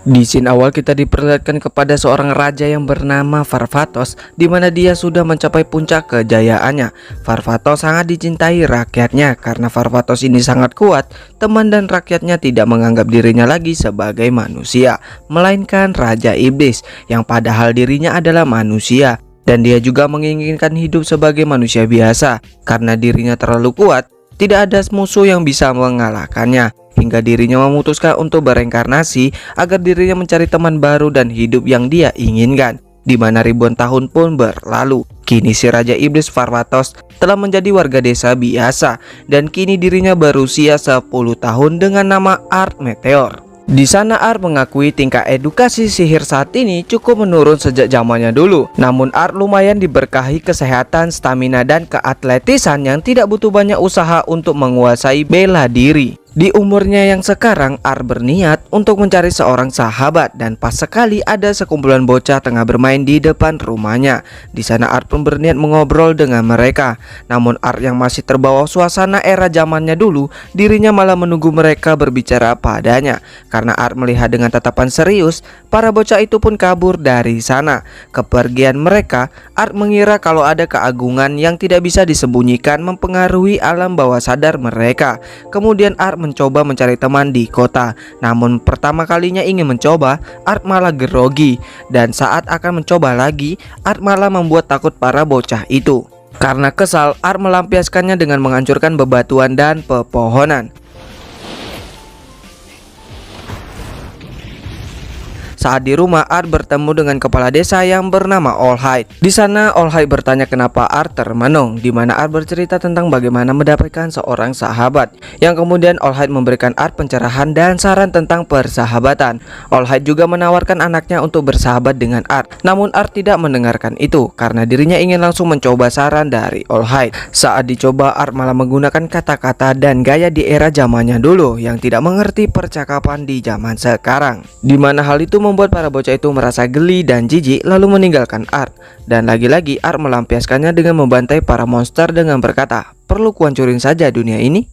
Di scene awal kita diperlihatkan kepada seorang raja yang bernama Farvatos, di mana dia sudah mencapai puncak kejayaannya. Farvatos sangat dicintai rakyatnya karena Farvatos ini sangat kuat. Teman dan rakyatnya tidak menganggap dirinya lagi sebagai manusia, melainkan raja iblis yang padahal dirinya adalah manusia. Dan dia juga menginginkan hidup sebagai manusia biasa karena dirinya terlalu kuat. Tidak ada musuh yang bisa mengalahkannya, hingga dirinya memutuskan untuk bereinkarnasi agar dirinya mencari teman baru dan hidup yang dia inginkan. Di mana ribuan tahun pun berlalu, kini si Raja Iblis Farvatos telah menjadi warga desa biasa, dan kini dirinya berusia 10 tahun dengan nama Art Meteor. Di sana Art mengakui tingkat edukasi sihir saat ini cukup menurun sejak zamannya dulu. Namun Art lumayan diberkahi kesehatan, stamina, dan keatletisan yang tidak butuh banyak usaha untuk menguasai bela diri. Di umurnya yang sekarang, Art berniat untuk mencari seorang sahabat, dan pas sekali ada sekumpulan bocah tengah bermain di depan rumahnya. Di sana Art pun berniat mengobrol dengan mereka. Namun Art yang masih terbawa suasana era zamannya dulu, dirinya malah menunggu mereka berbicara padanya. Karena Art melihat dengan tatapan serius, para bocah itu pun kabur dari sana. Kepergian mereka, Art mengira kalau ada keagungan yang tidak bisa disembunyikan mempengaruhi alam bawah sadar mereka. Kemudian Art mencoba mencari teman di kota. Namun pertama kalinya ingin mencoba, Art malah grogi. Dan saat akan mencoba lagi, Art malah membuat takut para bocah itu. Karena kesal, Art melampiaskannya dengan menghancurkan bebatuan dan pepohonan. Saat di rumah, Art bertemu dengan kepala desa yang bernama Allhide. Di sana Allhide bertanya kenapa Art termenung, di mana Art bercerita tentang bagaimana mendapatkan seorang sahabat. Yang kemudian Allhide memberikan Art pencerahan dan saran tentang persahabatan. Allhide juga menawarkan anaknya untuk bersahabat dengan Art. Namun Art tidak mendengarkan itu karena dirinya ingin langsung mencoba saran dari Allhide. Saat dicoba, Art malah menggunakan kata-kata dan gaya di era zamannya dulu yang tidak mengerti percakapan di zaman sekarang. Di mana hal itu membuat para bocah itu merasa geli dan jijik lalu meninggalkan Art. Dan lagi-lagi Art melampiaskannya dengan membantai para monster dengan berkata, "Perlu kuhancurin saja dunia ini?"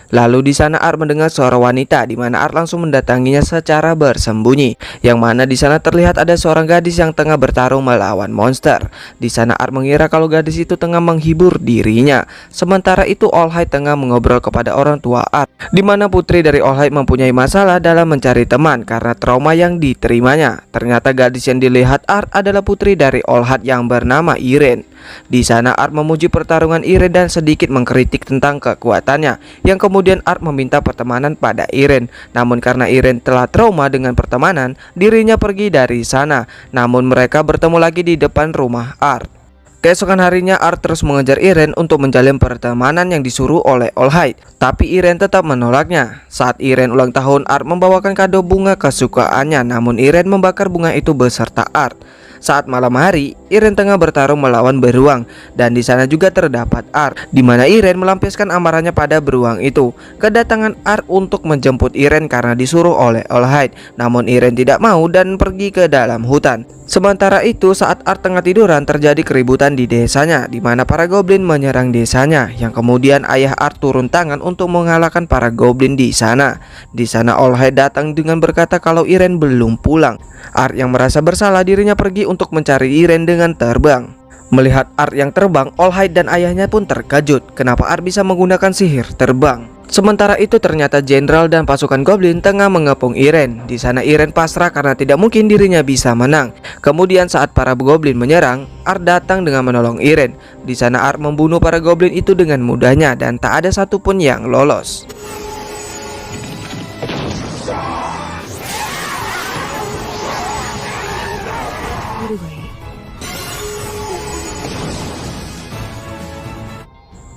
Lalu di sana Art mendengar suara wanita, di mana Art langsung mendatanginya secara bersembunyi. Yang mana di sana terlihat ada seorang gadis yang tengah bertarung melawan monster. Di sana Art mengira kalau gadis itu tengah menghibur dirinya. Sementara itu Allhide tengah mengobrol kepada orang tua Art, di mana putri dari Allhide mempunyai masalah dalam mencari teman karena trauma yang diterimanya. Ternyata gadis yang dilihat Art adalah putri dari Allhide yang bernama Irene. Di sana Art memuji pertarungan Irene dan sedikit mengkritik tentang kekuatannya. Yang kemudian Art meminta pertemanan pada Irene. Namun karena Irene telah trauma dengan pertemanan, dirinya pergi dari sana. Namun mereka bertemu lagi di depan rumah Art. Keesokan harinya Art terus mengejar Irene untuk menjalin pertemanan yang disuruh oleh Allhide. Tapi Irene tetap menolaknya. Saat Irene ulang tahun, Art membawakan kado bunga kesukaannya. Namun Irene membakar bunga itu beserta Art. Saat malam hari, Irene tengah bertarung melawan beruang, dan di sana juga terdapat Art, di mana Irene melampiaskan amarahnya pada beruang itu. Kedatangan Art untuk menjemput Irene karena disuruh oleh Allhide, namun Irene tidak mau dan pergi ke dalam hutan. Sementara itu, saat Art tengah tiduran, terjadi keributan di desanya, di mana para goblin menyerang desanya. Yang kemudian ayah Art turun tangan untuk mengalahkan para goblin di sana. Di sana Allhide datang dengan berkata kalau Irene belum pulang. Art yang merasa bersalah, dirinya pergi untuk mencari Irene dengan terbang. Melihat Art yang terbang, Allhide dan ayahnya pun terkejut. Kenapa Art bisa menggunakan sihir terbang? Sementara itu ternyata jenderal dan pasukan goblin tengah mengepung Irene. Di sana Irene pasrah karena tidak mungkin dirinya bisa menang. Kemudian saat para goblin menyerang, Art datang dengan menolong Irene. Di sana Art membunuh para goblin itu dengan mudahnya dan tak ada satupun yang lolos.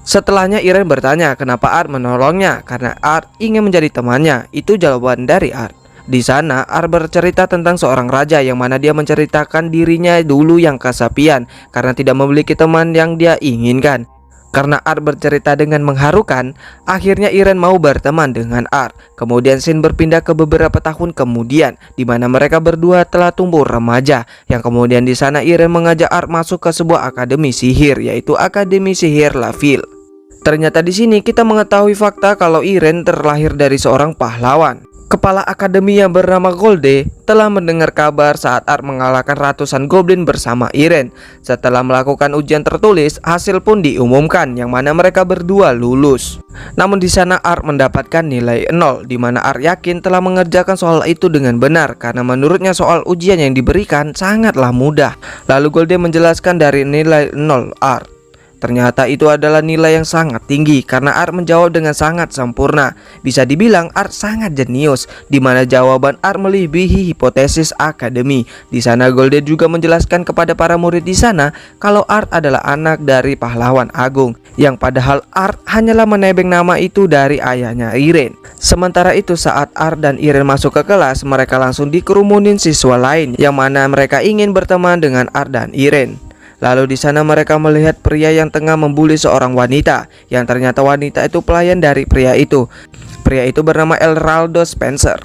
Setelahnya Irene bertanya kenapa Art menolongnya, karena Art ingin menjadi temannya. Itu jawaban dari Art. Di sana Art bercerita tentang seorang raja yang mana dia menceritakan dirinya dulu yang kesepian karena tidak memiliki teman yang dia inginkan. Karena Art bercerita dengan mengharukan, akhirnya Iren mau berteman dengan Art. Kemudian scene berpindah ke beberapa tahun kemudian, di mana mereka berdua telah tumbuh remaja. Yang kemudian di sana Iren mengajak Art masuk ke sebuah akademi sihir, yaitu Akademi Sihir Laville. Ternyata di sini kita mengetahui fakta kalau Iren terlahir dari seorang pahlawan. Kepala akademi yang bernama Golde telah mendengar kabar saat Art mengalahkan ratusan goblin bersama Iren. Setelah melakukan ujian tertulis, hasil pun diumumkan yang mana mereka berdua lulus. Namun di sana Art mendapatkan nilai 0, di mana Art yakin telah mengerjakan soal itu dengan benar karena menurutnya soal ujian yang diberikan sangatlah mudah. Lalu Golde menjelaskan dari nilai 0 Art. Ternyata itu adalah nilai yang sangat tinggi karena Art menjawab dengan sangat sempurna. Bisa dibilang Art sangat jenius, di mana jawaban Art melebihi hipotesis akademi. Di sana Golden juga menjelaskan kepada para murid di sana kalau Art adalah anak dari pahlawan agung, yang padahal Art hanyalah menebeng nama itu dari ayahnya Iren. Sementara itu saat Art dan Iren masuk ke kelas, mereka langsung dikerumunin siswa lain yang mana mereka ingin berteman dengan Art dan Iren. Lalu di sana mereka melihat pria yang tengah membuli seorang wanita, yang ternyata wanita itu pelayan dari pria itu. Pria itu bernama Eraldo Spencer,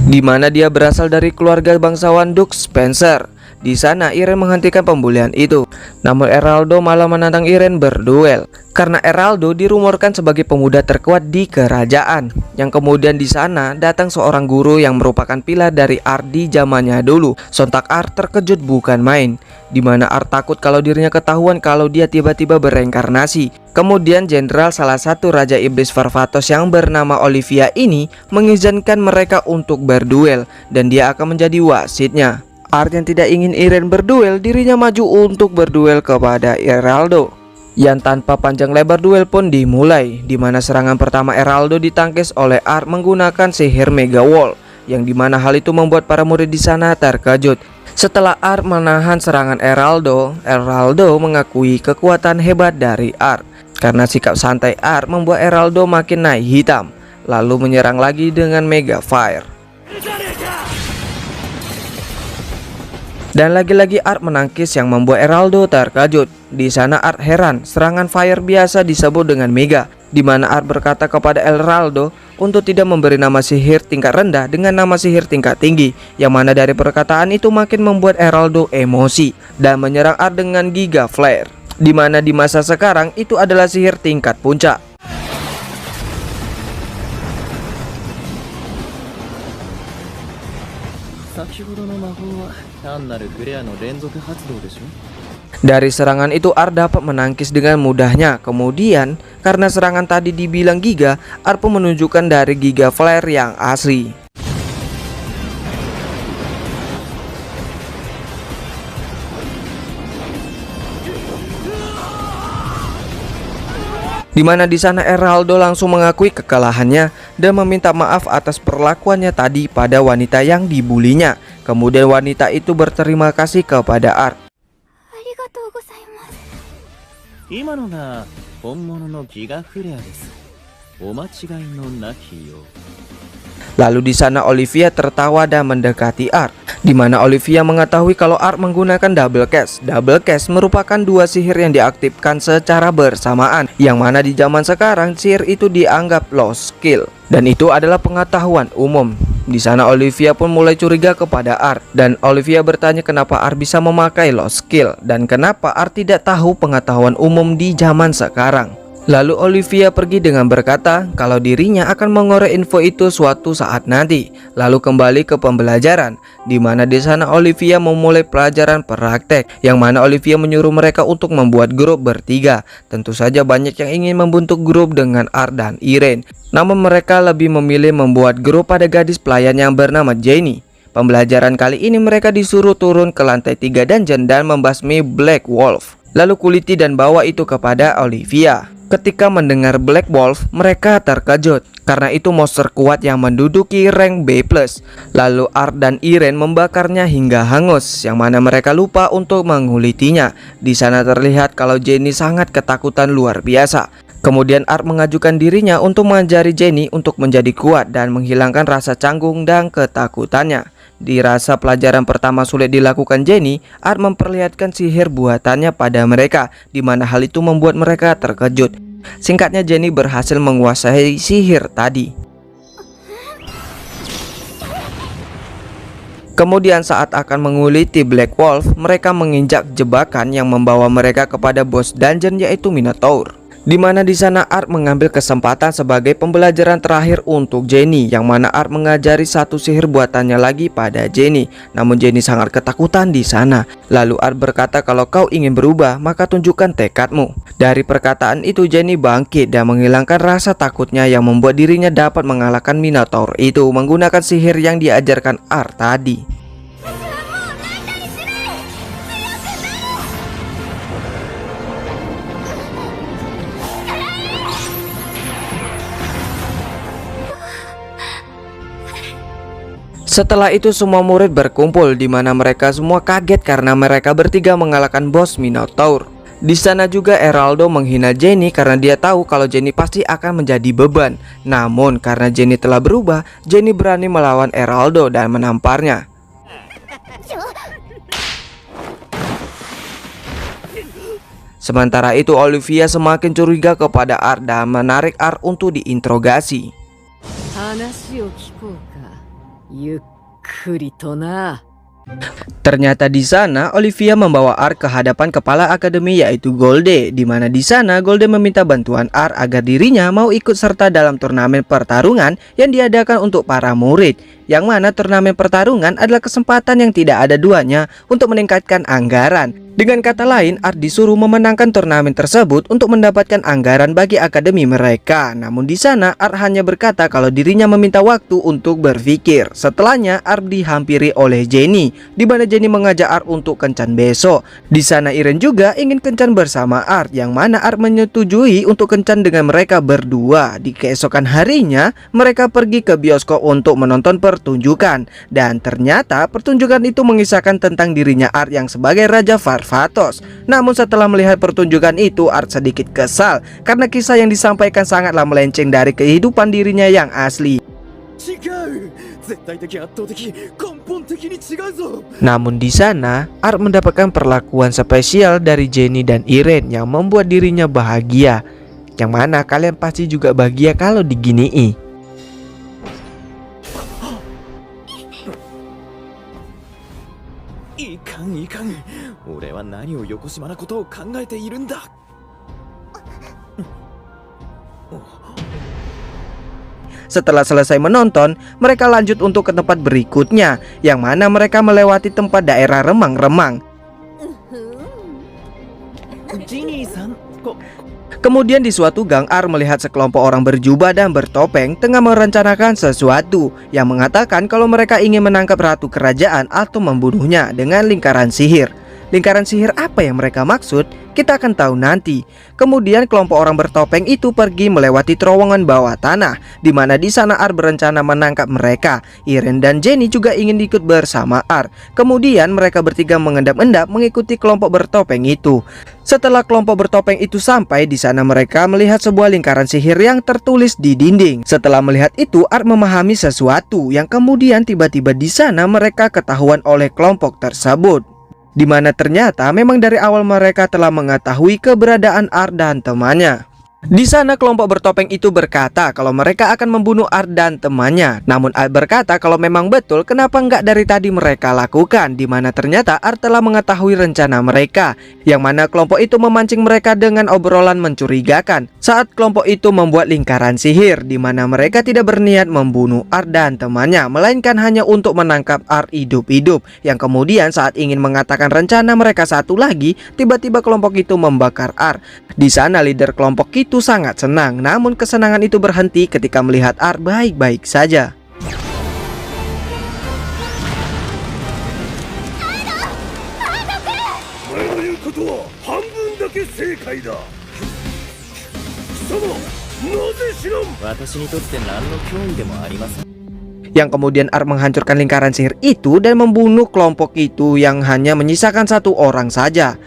di mana dia berasal dari keluarga bangsawan Duke Spencer. Di sana Iren menghentikan pembulian itu. Namun Eraldo malah menantang Iren berduel. Karena Eraldo dirumorkan sebagai pemuda terkuat di kerajaan. Yang kemudian di sana datang seorang guru yang merupakan pilar dari Art di zamannya dulu. Sontak Art terkejut bukan main, di mana Art takut kalau dirinya ketahuan kalau dia tiba-tiba bereinkarnasi. Kemudian jenderal salah satu Raja Iblis Varvatos yang bernama Olivia ini mengizinkan mereka untuk berduel, dan dia akan menjadi wasitnya. Art yang tidak ingin Iren berduel, dirinya maju untuk berduel kepada Eraldo. Yang tanpa panjang lebar duel pun dimulai, di mana serangan pertama Eraldo ditangkis oleh Art menggunakan sihir Mega Wall, yang dimana hal itu membuat para murid di sana terkejut. Setelah Art menahan serangan Eraldo, Eraldo mengakui kekuatan hebat dari Art. Karena sikap santai Art membuat Eraldo makin naik hitam, lalu menyerang lagi dengan Mega Fire. Dan lagi-lagi Art menangkis yang membuat Eraldo terkejut. Di sana Art heran, serangan fire biasa disebut dengan Mega, di mana Art berkata kepada Eraldo untuk tidak memberi nama sihir tingkat rendah dengan nama sihir tingkat tinggi, yang mana dari perkataan itu makin membuat Eraldo emosi dan menyerang Art dengan Giga Flare, di mana di masa sekarang itu adalah sihir tingkat puncak. Dari serangan itu Art dapat menangkis dengan mudahnya. Kemudian karena serangan tadi dibilang giga, Art pun menunjukkan dari Giga Flare yang asli. Di mana di sana Eraldo langsung mengakui kekalahannya dan meminta maaf atas perlakuannya tadi pada wanita yang dibulinya. Kemudian wanita itu berterima kasih kepada Art. Lalu di sana Olivia tertawa dan mendekati Art, di mana Olivia mengetahui kalau Art menggunakan double cast. Double cast merupakan dua sihir yang diaktifkan secara bersamaan, yang mana di zaman sekarang sihir itu dianggap lost skill, dan itu adalah pengetahuan umum. Di sana Olivia pun mulai curiga kepada Art, dan Olivia bertanya kenapa Art bisa memakai lost skill dan kenapa Art tidak tahu pengetahuan umum di zaman sekarang. Lalu Olivia pergi dengan berkata kalau dirinya akan mengorek info itu suatu saat nanti. Lalu kembali ke pembelajaran, di mana di sana Olivia memulai pelajaran praktek, yang mana Olivia menyuruh mereka untuk membuat grup bertiga. Tentu saja banyak yang ingin membentuk grup dengan Art dan Iren, namun mereka lebih memilih membuat grup pada gadis pelayan yang bernama Jenny. Pembelajaran kali ini mereka disuruh turun ke lantai 3 dungeon dan membasmi Black Wolf. Lalu kuliti dan bawa itu kepada Olivia. Ketika mendengar Black Wolf, mereka terkejut karena itu monster kuat yang menduduki rank B+. Lalu Art dan Iren membakarnya hingga hangus, yang mana mereka lupa untuk mengulitinya. Di sana terlihat kalau Jenny sangat ketakutan luar biasa. Kemudian Art mengajukan dirinya untuk mengajari Jenny untuk menjadi kuat dan menghilangkan rasa canggung dan ketakutannya. Dirasa pelajaran pertama sulit dilakukan Jenny, Art memperlihatkan sihir buatannya pada mereka, di mana hal itu membuat mereka terkejut. Singkatnya, Jenny berhasil menguasai sihir tadi. Kemudian saat akan menguliti Black Wolf, mereka menginjak jebakan yang membawa mereka kepada bos dungeon yaitu Minotaur. Di mana di sana Art mengambil kesempatan sebagai pembelajaran terakhir untuk Jenny, yang mana Art mengajari satu sihir buatannya lagi pada Jenny. Namun Jenny sangat ketakutan di sana. Lalu Art berkata, kalau kau ingin berubah, maka tunjukkan tekadmu. Dari perkataan itu Jenny bangkit dan menghilangkan rasa takutnya yang membuat dirinya dapat mengalahkan Minotaur itu menggunakan sihir yang diajarkan Art tadi. Setelah itu semua murid berkumpul, di mana mereka semua kaget karena mereka bertiga mengalahkan bos Minotaur. Di sana juga Eraldo menghina Jenny karena dia tahu kalau Jenny pasti akan menjadi beban. Namun karena Jenny telah berubah, Jenny berani melawan Eraldo dan menamparnya. Sementara itu Olivia semakin curiga kepada Art dan menarik Art untuk diinterogasi. Ternyata di sana Olivia membawa Art ke hadapan kepala akademi yaitu Golde, di mana di sana Golde meminta bantuan Art agar dirinya mau ikut serta dalam turnamen pertarungan yang diadakan untuk para murid, yang mana turnamen pertarungan adalah kesempatan yang tidak ada duanya untuk meningkatkan anggaran. Dengan kata lain, Art disuruh memenangkan turnamen tersebut untuk mendapatkan anggaran bagi akademi mereka. Namun di sana Art hanya berkata kalau dirinya meminta waktu untuk berpikir. Setelahnya Art dihampiri oleh Jenny, di mana Jenny mengajak Art untuk kencan besok. Di sana Irene juga ingin kencan bersama Art, yang mana Art menyetujui untuk kencan dengan mereka berdua. Di keesokan harinya mereka pergi ke bioskop untuk menonton pertunjukan, dan ternyata pertunjukan itu mengisahkan tentang dirinya Art yang sebagai Raja Varvatos. Namun setelah melihat pertunjukan itu, Art sedikit kesal karena kisah yang disampaikan sangatlah melenceng dari kehidupan dirinya yang asli. Namun di sana Art mendapatkan perlakuan spesial dari Jenny dan Irene yang membuat dirinya bahagia, yang mana kalian pasti juga bahagia kalau diginiin. Setelah selesai menonton, mereka lanjut untuk ke tempat berikutnya, yang mana mereka melewati tempat daerah remang-remang. Kemudian di suatu gang, Art melihat sekelompok orang berjubah dan bertopeng tengah merencanakan sesuatu, yang mengatakan kalau mereka ingin menangkap ratu kerajaan atau membunuhnya dengan lingkaran sihir. Lingkaran sihir apa yang mereka maksud? Kita akan tahu nanti. Kemudian kelompok orang bertopeng itu pergi melewati terowongan bawah tanah, di mana di sana Art berencana menangkap mereka. Irene dan Jenny juga ingin ikut bersama Art. Kemudian mereka bertiga mengendap-endap mengikuti kelompok bertopeng itu. Setelah kelompok bertopeng itu sampai di sana, mereka melihat sebuah lingkaran sihir yang tertulis di dinding. Setelah melihat itu, Art memahami sesuatu yang kemudian tiba-tiba di sana mereka ketahuan oleh kelompok tersebut, di mana ternyata memang dari awal mereka telah mengetahui keberadaan Art dan temannya. Di sana kelompok bertopeng itu berkata kalau mereka akan membunuh Art dan temannya. Namun Art berkata kalau memang betul, kenapa nggak dari tadi mereka lakukan, di mana ternyata Art telah mengetahui rencana mereka, yang mana kelompok itu memancing mereka dengan obrolan mencurigakan saat kelompok itu membuat lingkaran sihir, di mana mereka tidak berniat membunuh Art dan temannya, melainkan hanya untuk menangkap Art hidup-hidup. Yang kemudian saat ingin mengatakan rencana mereka satu lagi, tiba-tiba kelompok itu membakar Art. Di sana leader kelompok itu sangat senang, namun kesenangan itu berhenti ketika melihat Art baik-baik saja. Yang kemudian Art menghancurkan lingkaran sihir itu dan membunuh kelompok itu yang hanya menyisakan satu orang saja.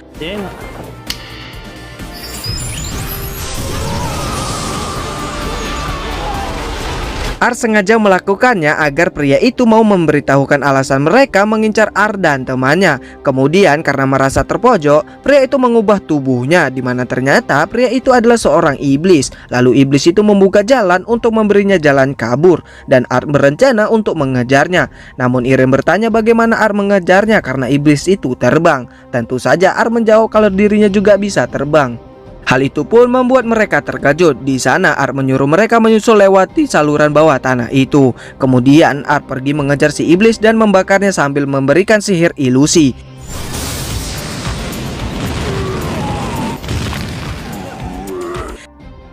Art sengaja melakukannya agar pria itu mau memberitahukan alasan mereka mengincar Art dan temannya. Kemudian karena merasa terpojok, pria itu mengubah tubuhnya, di mana ternyata pria itu adalah seorang iblis. Lalu iblis itu membuka jalan untuk memberinya jalan kabur, dan Art berencana untuk mengejarnya. Namun Irene bertanya bagaimana Art mengejarnya karena iblis itu terbang. Tentu saja Art menjawab kalau dirinya juga bisa terbang. Hal itu pun membuat mereka terkejut. Di sana Art menyuruh mereka menyusul lewati saluran bawah tanah itu. Kemudian Art pergi mengejar si iblis dan membakarnya sambil memberikan sihir ilusi.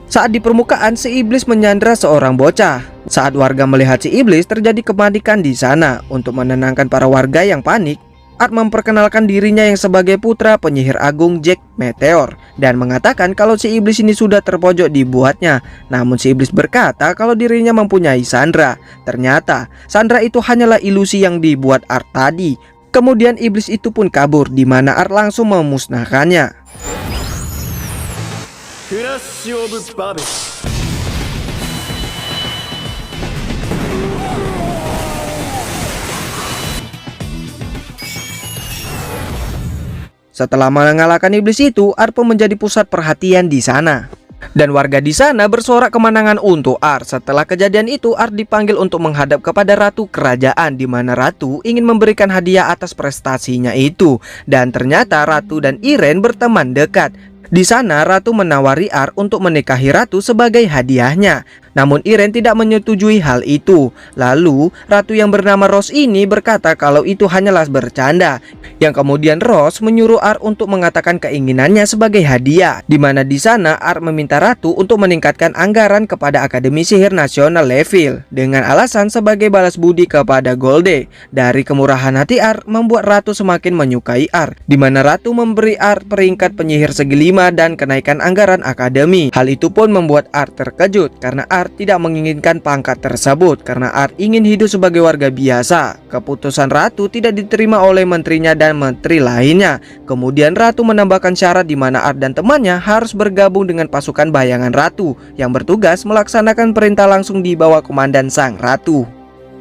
Saat di permukaan, si iblis menyandra seorang bocah. Saat warga melihat si iblis, terjadi kepanikan di sana. Untuk menenangkan para warga yang panik, Art memperkenalkan dirinya yang sebagai putra penyihir agung Jack Meteor dan mengatakan kalau si iblis ini sudah terpojok dibuatnya. Namun si iblis berkata kalau dirinya mempunyai Sandra. Ternyata Sandra itu hanyalah ilusi yang dibuat Art tadi. Kemudian iblis itu pun kabur, di mana Art langsung memusnahkannya. Setelah mengalahkan iblis itu, Art pun menjadi pusat perhatian di sana. Dan warga di sana bersorak kemenangan untuk Art. Setelah kejadian itu, Art dipanggil untuk menghadap kepada ratu kerajaan, di mana ratu ingin memberikan hadiah atas prestasinya itu. Dan ternyata ratu dan Irene berteman dekat. Di sana ratu menawari Art untuk menikahi ratu sebagai hadiahnya. Namun Irene tidak menyetujui hal itu. Lalu ratu yang bernama Rose ini berkata kalau itu hanyalah bercanda. Yang kemudian Rose menyuruh Art untuk mengatakan keinginannya sebagai hadiah. Di mana di sana Art meminta ratu untuk meningkatkan anggaran kepada Akademi Sihir Nasional Level dengan alasan sebagai balas budi kepada Golde. Dari kemurahan hati Art membuat ratu semakin menyukai Art. Di mana ratu memberi Art peringkat penyihir segi 5 dan kenaikan anggaran akademi. Hal itu pun membuat Art terkejut karena Art tidak menginginkan pangkat tersebut karena Art ingin hidup sebagai warga biasa. Keputusan ratu tidak diterima oleh menterinya dan menteri lainnya. Kemudian ratu menambahkan syarat di mana Art dan temannya harus bergabung dengan pasukan bayangan ratu yang bertugas melaksanakan perintah langsung di bawah komandan sang ratu.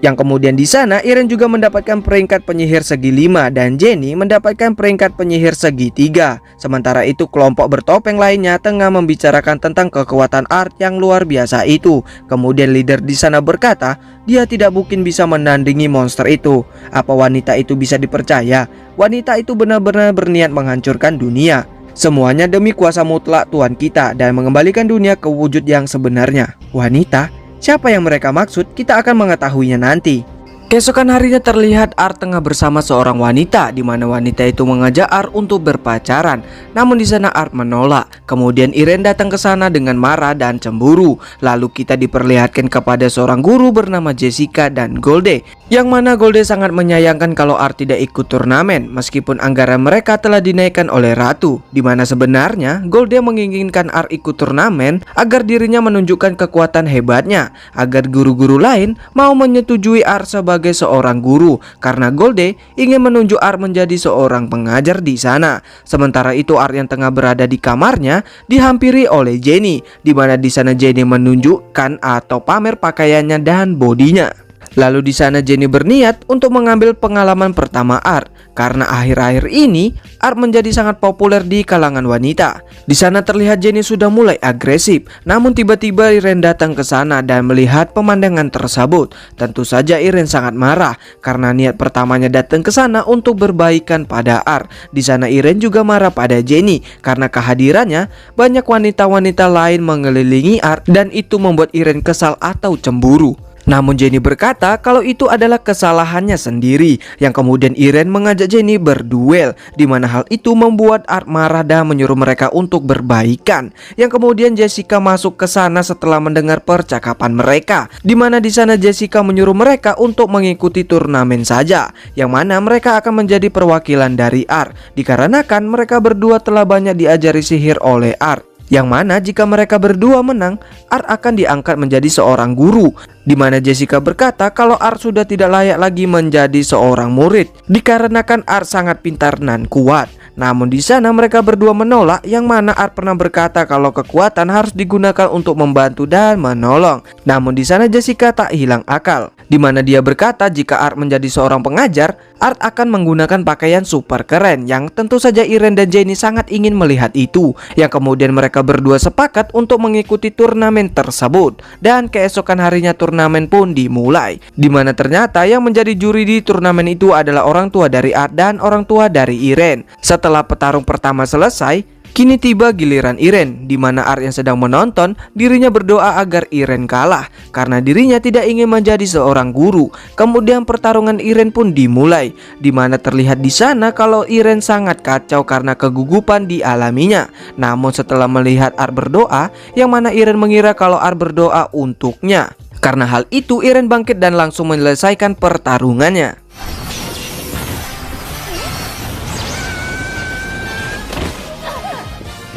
Yang kemudian di sana Irene juga mendapatkan peringkat penyihir segi 5 dan Jenny mendapatkan peringkat penyihir segi 3. Sementara itu kelompok bertopeng lainnya tengah membicarakan tentang kekuatan Art yang luar biasa itu. Kemudian leader di sana berkata dia tidak mungkin bisa menandingi monster itu. Apa wanita itu bisa dipercaya? Wanita itu benar-benar berniat menghancurkan dunia. Semuanya demi kuasa mutlak Tuhan kita dan mengembalikan dunia ke wujud yang sebenarnya. Wanita? Siapa yang mereka maksud? Kita akan mengetahuinya nanti. Keesokan harinya terlihat Art tengah bersama seorang wanita, di mana wanita itu mengajak Art untuk berpacaran. Namun di sana Art menolak. Kemudian Irene datang ke sana dengan marah dan cemburu. Lalu kita diperlihatkan kepada seorang guru bernama Jessica dan Golde, yang mana Golde sangat menyayangkan kalau Art tidak ikut turnamen meskipun anggaran mereka telah dinaikkan oleh ratu. Di mana sebenarnya Golde menginginkan Art ikut turnamen agar dirinya menunjukkan kekuatan hebatnya, agar guru-guru lain mau menyetujui Art sebagai seorang guru karena Golde ingin menunjuk Art menjadi seorang pengajar di sana. Sementara itu Art yang tengah berada di kamarnya dihampiri oleh Jenny, di mana di sana Jenny menunjukkan atau pamer pakaiannya dan bodinya. Lalu di sana Jenny berniat untuk mengambil pengalaman pertama Art karena akhir-akhir ini Art menjadi sangat populer di kalangan wanita. Di sana terlihat Jenny sudah mulai agresif, namun tiba-tiba Irene datang ke sana dan melihat pemandangan tersebut. Tentu saja Irene sangat marah karena niat pertamanya datang ke sana untuk berbaikan pada Art. Di sana Irene juga marah pada Jenny karena kehadirannya banyak wanita-wanita lain mengelilingi Art dan itu membuat Irene kesal atau cemburu. Namun Jenny berkata kalau itu adalah kesalahannya sendiri, yang kemudian Irene mengajak Jenny berduel, di mana hal itu membuat Art marah dan menyuruh mereka untuk berbaikan. Yang kemudian Jessica masuk ke sana setelah mendengar percakapan mereka, di mana di sana Jessica menyuruh mereka untuk mengikuti turnamen saja, yang mana mereka akan menjadi perwakilan dari Art, dikarenakan mereka berdua telah banyak diajari sihir oleh Art. Yang mana jika mereka berdua menang, Art akan diangkat menjadi seorang guru. Di mana Jessica berkata kalau Art sudah tidak layak lagi menjadi seorang murid, dikarenakan Art sangat pintar dan kuat. Namun di sana mereka berdua menolak, yang mana Art pernah berkata kalau kekuatan harus digunakan untuk membantu dan menolong. Namun di sana Jessica tak hilang akal, di mana dia berkata jika Art menjadi seorang pengajar, Art akan menggunakan pakaian super keren, yang tentu saja Irene dan Jenny sangat ingin melihat itu. Yang kemudian mereka berdua sepakat untuk mengikuti turnamen tersebut, dan keesokan harinya turnamen pun dimulai, di mana ternyata yang menjadi juri di turnamen itu adalah orang tua dari Art dan orang tua dari Irene. Setelah petarung pertama selesai, kini tiba giliran Irene, di mana Art yang sedang menonton dirinya berdoa agar Irene kalah karena dirinya tidak ingin menjadi seorang guru. Kemudian pertarungan Irene pun dimulai, di mana terlihat di sana kalau Irene sangat kacau karena kegugupan dialaminya. Namun setelah melihat Art berdoa, yang mana Irene mengira kalau Art berdoa untuknya. Karena hal itu Irene bangkit dan langsung menyelesaikan pertarungannya.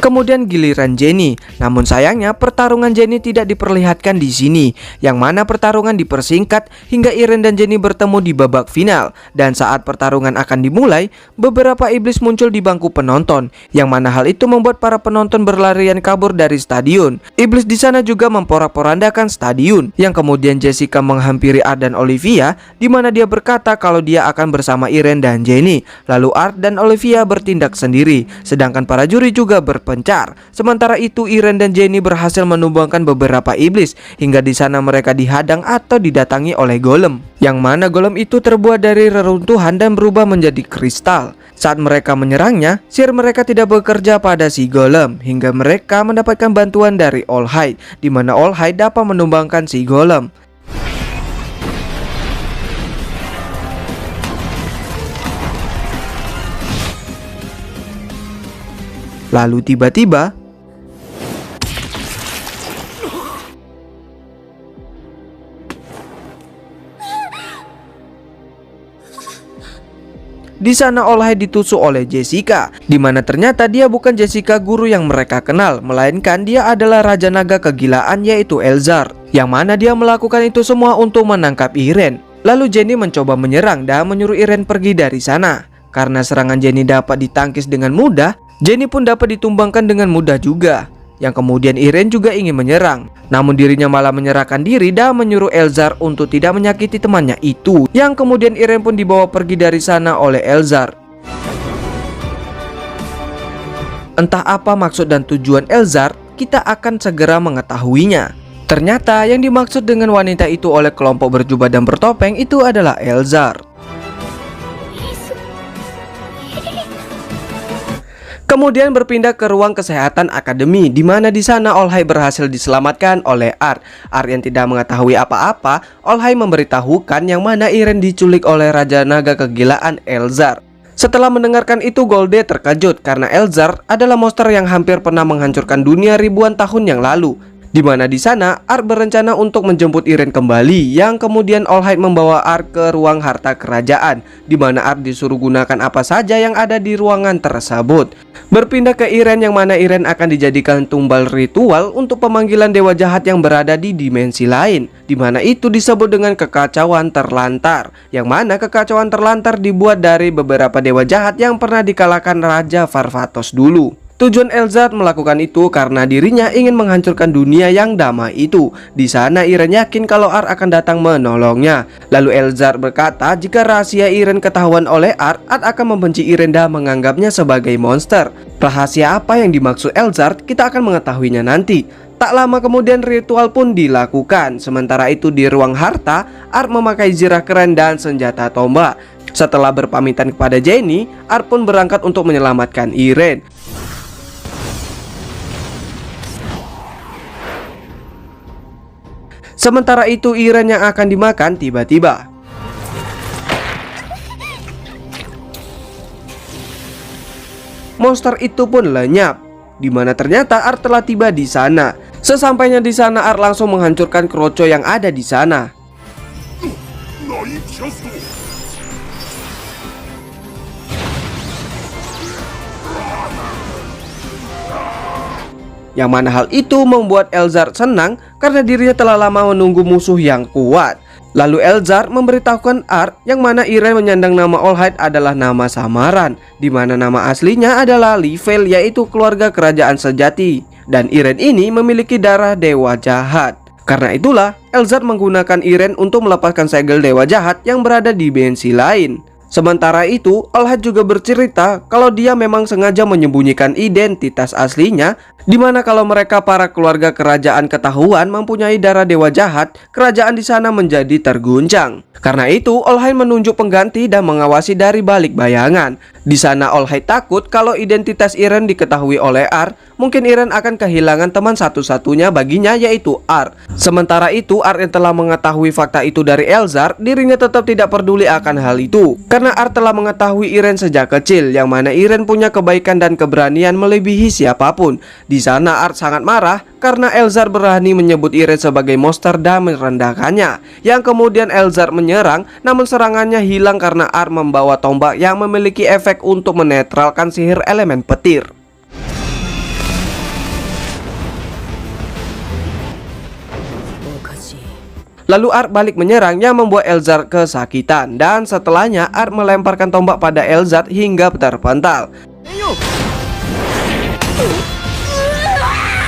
Kemudian giliran Jenny, namun sayangnya pertarungan Jenny tidak diperlihatkan di sini, yang mana pertarungan dipersingkat hingga Irene dan Jenny bertemu di babak final. Dan saat pertarungan akan dimulai, beberapa iblis muncul di bangku penonton, yang mana hal itu membuat para penonton berlarian kabur dari stadion. Iblis di sana juga memporak-porandakan stadion, yang kemudian Jessica menghampiri Art dan Olivia, di mana dia berkata kalau dia akan bersama Irene dan Jenny. Lalu Art dan Olivia bertindak sendiri, sedangkan para juri juga berpencar. Sementara itu Irene dan Jenny berhasil menumbangkan beberapa iblis, hingga di sana mereka dihadang atau didatangi oleh golem, yang mana golem itu terbuat dari reruntuhan dan berubah menjadi kristal. Saat mereka menyerangnya, sihir mereka tidak bekerja pada si golem, hingga mereka mendapatkan bantuan dari All Hide, di mana All Hide dapat menumbangkan si golem. Lalu tiba-tiba di sana All Hide ditusuk oleh Jessica, di mana ternyata dia bukan Jessica guru yang mereka kenal, melainkan dia adalah Raja Naga kegilaan, yaitu Elzar, yang mana dia melakukan itu semua untuk menangkap Irene. Lalu Jenny mencoba menyerang dan menyuruh Irene pergi dari sana. Karena serangan Jenny dapat ditangkis dengan mudah, Jenny pun dapat ditumbangkan dengan mudah juga. Yang kemudian Irene juga ingin menyerang, namun dirinya malah menyerahkan diri dan menyuruh Elzar untuk tidak menyakiti temannya itu. Yang kemudian Irene pun dibawa pergi dari sana oleh Elzar. Entah apa maksud dan tujuan Elzar, kita akan segera mengetahuinya. Ternyata yang dimaksud dengan wanita itu oleh kelompok berjubah dan bertopeng itu adalah Elzar. Kemudian berpindah ke ruang kesehatan akademi, di mana di sana All Hide berhasil diselamatkan oleh Art. Art yang tidak mengetahui apa-apa, All Hide memberitahukan yang mana Irene diculik oleh Raja Naga kegilaan Elzar. Setelah mendengarkan itu, Golde terkejut karena Elzar adalah monster yang hampir pernah menghancurkan dunia ribuan tahun yang lalu. Di mana di sana Art berencana untuk menjemput Irene kembali, yang kemudian All Hide membawa Art ke ruang harta kerajaan, di mana Art disuruh gunakan apa saja yang ada di ruangan tersebut. Berpindah ke Irene, yang mana Irene akan dijadikan tumbal ritual untuk pemanggilan dewa jahat yang berada di dimensi lain, di mana itu disebut dengan kekacauan terlantar, yang mana kekacauan terlantar dibuat dari beberapa dewa jahat yang pernah dikalahkan Raja Varvatos dulu. Tujuan Elzar melakukan itu karena dirinya ingin menghancurkan dunia yang damai itu. Di sana Irene yakin kalau Art akan datang menolongnya. Lalu Elzar berkata jika rahasia Irene ketahuan oleh Art akan membenci Irene dan menganggapnya sebagai monster. Rahasia apa yang dimaksud Elzar, kita akan mengetahuinya nanti. Tak lama kemudian ritual pun dilakukan. Sementara itu di ruang harta, Art memakai zirah keren dan senjata tombak. Setelah berpamitan kepada Jenny, Art pun berangkat untuk menyelamatkan Irene. Sementara itu Irene yang akan dimakan tiba-tiba monster itu pun lenyap, di mana ternyata Art telah tiba di sana. Sesampainya di sana Art langsung menghancurkan kroco yang ada di sana. Yang mana hal itu membuat Elzar senang karena dirinya telah lama menunggu musuh yang kuat. Lalu Elzar memberitahukan Art yang mana Irene menyandang nama All Hide adalah nama samaran, di mana nama aslinya adalah Livell, yaitu keluarga kerajaan sejati. Dan Irene ini memiliki darah dewa jahat. Karena itulah Elzar menggunakan Irene untuk melepaskan segel dewa jahat yang berada di dimensi lain. Sementara itu, All Hide juga bercerita kalau dia memang sengaja menyembunyikan identitas aslinya, di mana kalau mereka para keluarga kerajaan ketahuan mempunyai darah dewa jahat, kerajaan di sana menjadi terguncang. Karena itu, All Hide menunjuk pengganti dan mengawasi dari balik bayangan. Di sana All Hide takut kalau identitas Irene diketahui oleh Art, mungkin Irene akan kehilangan teman satu-satunya baginya, yaitu Art. Sementara itu, Art yang telah mengetahui fakta itu dari Elzar, dirinya tetap tidak peduli akan hal itu. Karena Art telah mengetahui Irene sejak kecil, yang mana Irene punya kebaikan dan keberanian melebihi siapapun. Di sana Art sangat marah karena Elzar berani menyebut Irene sebagai monster dan merendahkannya. Yang kemudian Elzar menyerang, namun serangannya hilang karena Art membawa tombak yang memiliki efek untuk menetralkan sihir elemen petir. Lalu Art balik menyerang yang membuat Elzar kesakitan, dan setelahnya Art melemparkan tombak pada Elzar hingga terpental.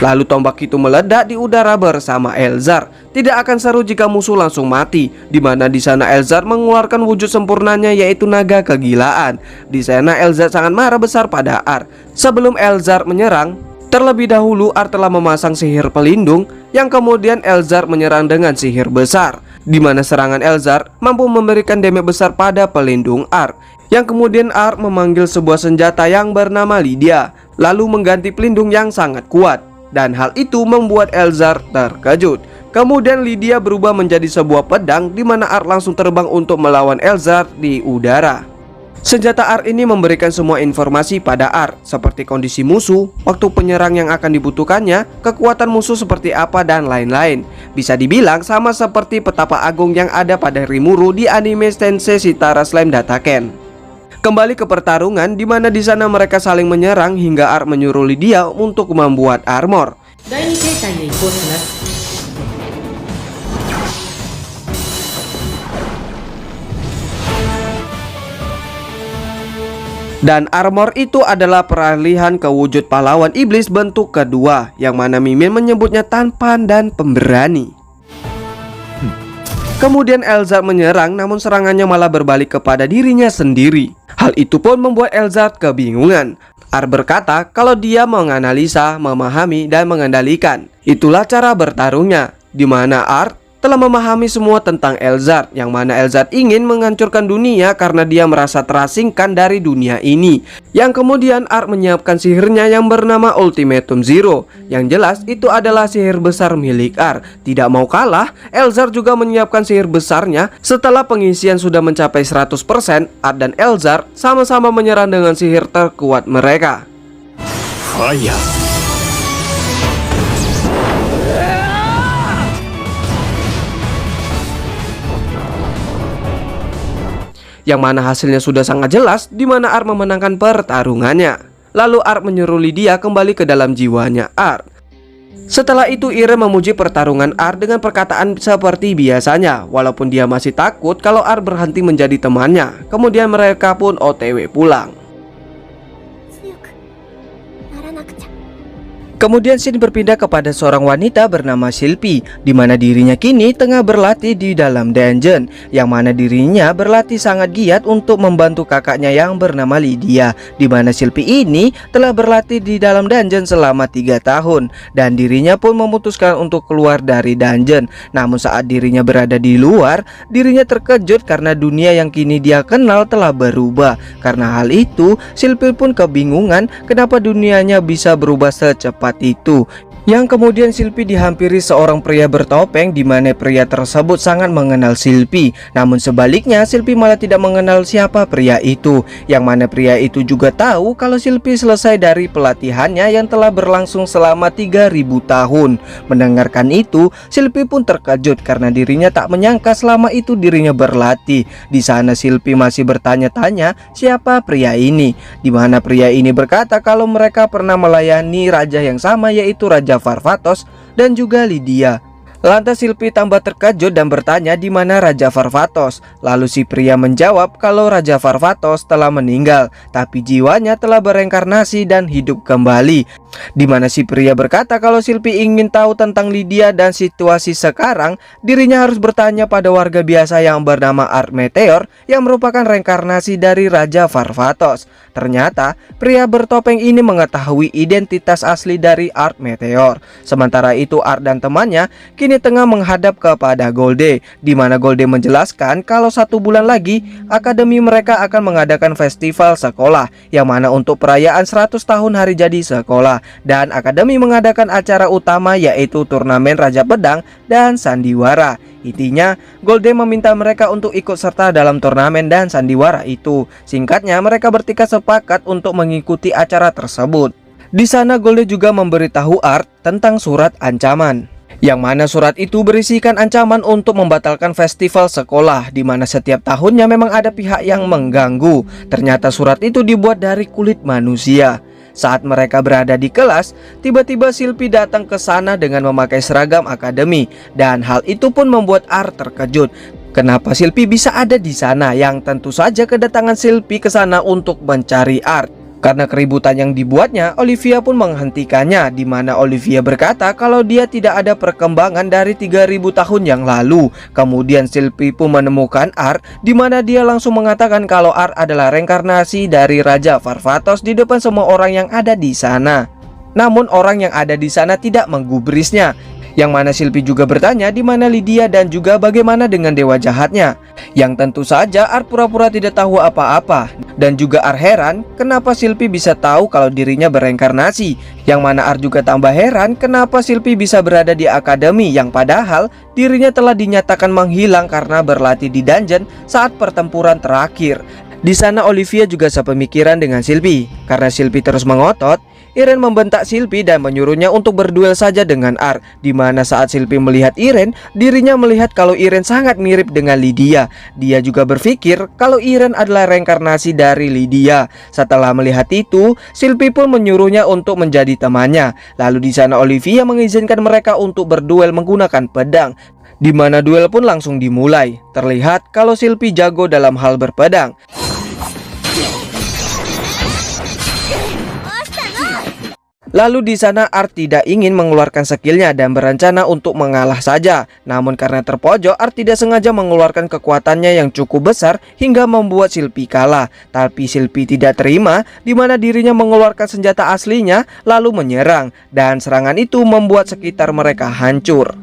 Lalu tombak itu meledak di udara bersama Elzar. Tidak akan seru jika musuh langsung mati, di mana di sana Elzar mengeluarkan wujud sempurnanya, yaitu naga kegilaan. Di sana Elzar sangat marah besar pada Art. Sebelum Elzar menyerang, terlebih dahulu Art telah memasang sihir pelindung, yang kemudian Elzar menyerang dengan sihir besar, di mana serangan Elzar mampu memberikan damage besar pada pelindung Art. Yang kemudian Art memanggil sebuah senjata yang bernama Lydia, lalu mengganti pelindung yang sangat kuat. Dan hal itu membuat Elzar terkejut. Kemudian Lydia berubah menjadi sebuah pedang, di mana Art langsung terbang untuk melawan Elzar di udara. Senjata Art ini memberikan semua informasi pada Art, seperti kondisi musuh, waktu penyerang yang akan dibutuhkannya, kekuatan musuh seperti apa, dan lain-lain. Bisa dibilang sama seperti petapa agung yang ada pada Rimuru di anime Tensei Shitara Slime Dataken. Kembali ke pertarungan, di mana di sana mereka saling menyerang hingga Art menyuruh Lydia untuk membuat armor. Dan armor itu adalah peralihan ke wujud pahlawan iblis bentuk kedua, yang mana Mimin menyebutnya tampan dan pemberani. Kemudian Elzar menyerang, namun serangannya malah berbalik kepada dirinya sendiri. Hal itu pun membuat Elzar kebingungan. Art berkata kalau dia menganalisa, memahami, dan mengendalikan. Itulah cara bertarungnya, di mana Art telah memahami semua tentang Elzar, yang mana Elzar ingin menghancurkan dunia karena dia merasa terasingkan dari dunia ini. Yang kemudian Art menyiapkan sihirnya yang bernama Ultimatum Zero. Yang jelas itu adalah sihir besar milik Art. Tidak mau kalah, Elzar juga menyiapkan sihir besarnya. Setelah pengisian sudah mencapai 100%, Art dan Elzar sama-sama menyerang dengan sihir terkuat mereka. Fire. Yang mana hasilnya sudah sangat jelas, di mana Art memenangkan pertarungannya. Lalu Art menyuruh Lydia kembali ke dalam jiwanya Art. Setelah itu Irene memuji pertarungan Art dengan perkataan seperti biasanya, walaupun dia masih takut kalau Art berhenti menjadi temannya. Kemudian mereka pun OTW pulang. Kemudian scene berpindah kepada seorang wanita bernama Sylvie, di mana dirinya kini tengah berlatih di dalam dungeon, yang mana dirinya berlatih sangat giat untuk membantu kakaknya yang bernama Lydia, di mana Sylvie ini telah berlatih di dalam dungeon selama 3 tahun, dan dirinya pun memutuskan untuk keluar dari dungeon. Namun saat dirinya berada di luar, dirinya terkejut karena dunia yang kini dia kenal telah berubah. Karena hal itu, Sylvie pun kebingungan kenapa dunianya bisa berubah secepat itu. Yang kemudian Sylvie dihampiri seorang pria bertopeng, di mana pria tersebut sangat mengenal Sylvie. Namun sebaliknya Sylvie malah tidak mengenal siapa pria itu. Yang mana pria itu juga tahu kalau Sylvie selesai dari pelatihannya yang telah berlangsung selama 3000 tahun. Mendengarkan itu, Sylvie pun terkejut karena dirinya tak menyangka selama itu dirinya berlatih. Di sana Sylvie masih bertanya-tanya siapa pria ini. Di mana pria ini berkata kalau mereka pernah melayani raja yang sama, yaitu Raja Farvatos dan juga Lydia. Lantas Silpi tambah terkejut dan bertanya di mana Raja Varvatos. Lalu si pria menjawab kalau Raja Varvatos telah meninggal, tapi jiwanya telah bereinkarnasi dan hidup kembali. Di mana si pria berkata kalau Silpi ingin tahu tentang Lydia dan situasi sekarang, dirinya harus bertanya pada warga biasa yang bernama Art Meteor yang merupakan reinkarnasi dari Raja Varvatos. Ternyata pria bertopeng ini mengetahui identitas asli dari Art Meteor. Sementara itu Art dan temannya kini tengah menghadap kepada Golde, di mana Golde menjelaskan kalau 1 bulan lagi akademi mereka akan mengadakan festival sekolah, yang mana untuk perayaan 100 tahun hari jadi sekolah, dan akademi mengadakan acara utama yaitu turnamen Raja Pedang dan Sandiwara. Intinya, Golde meminta mereka untuk ikut serta dalam turnamen dan sandiwara itu. Singkatnya, mereka bertiga sepakat untuk mengikuti acara tersebut. Di sana Golde juga memberitahu Art tentang surat ancaman, yang mana surat itu berisikan ancaman untuk membatalkan festival sekolah, di mana setiap tahunnya memang ada pihak yang mengganggu. Ternyata surat itu dibuat dari kulit manusia. Saat mereka berada di kelas, tiba-tiba Silpi datang ke sana dengan memakai seragam akademi, dan hal itu pun membuat Art terkejut. Kenapa Silpi bisa ada di sana? Yang tentu saja kedatangan Silpi ke sana untuk mencari Art. Karena keributan yang dibuatnya, Olivia pun menghentikannya, di mana Olivia berkata kalau dia tidak ada perkembangan dari 3000 tahun yang lalu. Kemudian Silpi pun menemukan Art, di mana dia langsung mengatakan kalau Art adalah reinkarnasi dari Raja Varvatos di depan semua orang yang ada di sana. Namun orang yang ada di sana tidak menggubrisnya. Yang mana Silpi juga bertanya di mana Lydia dan juga bagaimana dengan dewa jahatnya. Yang tentu saja Art pura-pura tidak tahu apa-apa. Dan juga Art heran kenapa Silpi bisa tahu kalau dirinya bereinkarnasi. Yang mana Art juga tambah heran kenapa Silpi bisa berada di akademi, yang padahal dirinya telah dinyatakan menghilang karena berlatih di dungeon saat pertempuran terakhir. Di sana Olivia juga sepemikiran dengan Silpi. Karena Silpi terus mengotot, Iren membentak Silpi dan menyuruhnya untuk berduel saja dengan Art. Di mana saat Silpi melihat Iren, dirinya melihat kalau Iren sangat mirip dengan Lydia. Dia juga berpikir kalau Iren adalah reinkarnasi dari Lydia. Setelah melihat itu, Silpi pun menyuruhnya untuk menjadi temannya. Lalu di sana Olivia mengizinkan mereka untuk berduel menggunakan pedang. Di mana duel pun langsung dimulai. Terlihat kalau Silpi jago dalam hal berpedang. Lalu di sana Art tidak ingin mengeluarkan skillnya dan berencana untuk mengalah saja. Namun karena terpojok, Art tidak sengaja mengeluarkan kekuatannya yang cukup besar hingga membuat Silpi kalah. Tapi Silpi tidak terima, di mana dirinya mengeluarkan senjata aslinya lalu menyerang. Dan serangan itu membuat sekitar mereka hancur.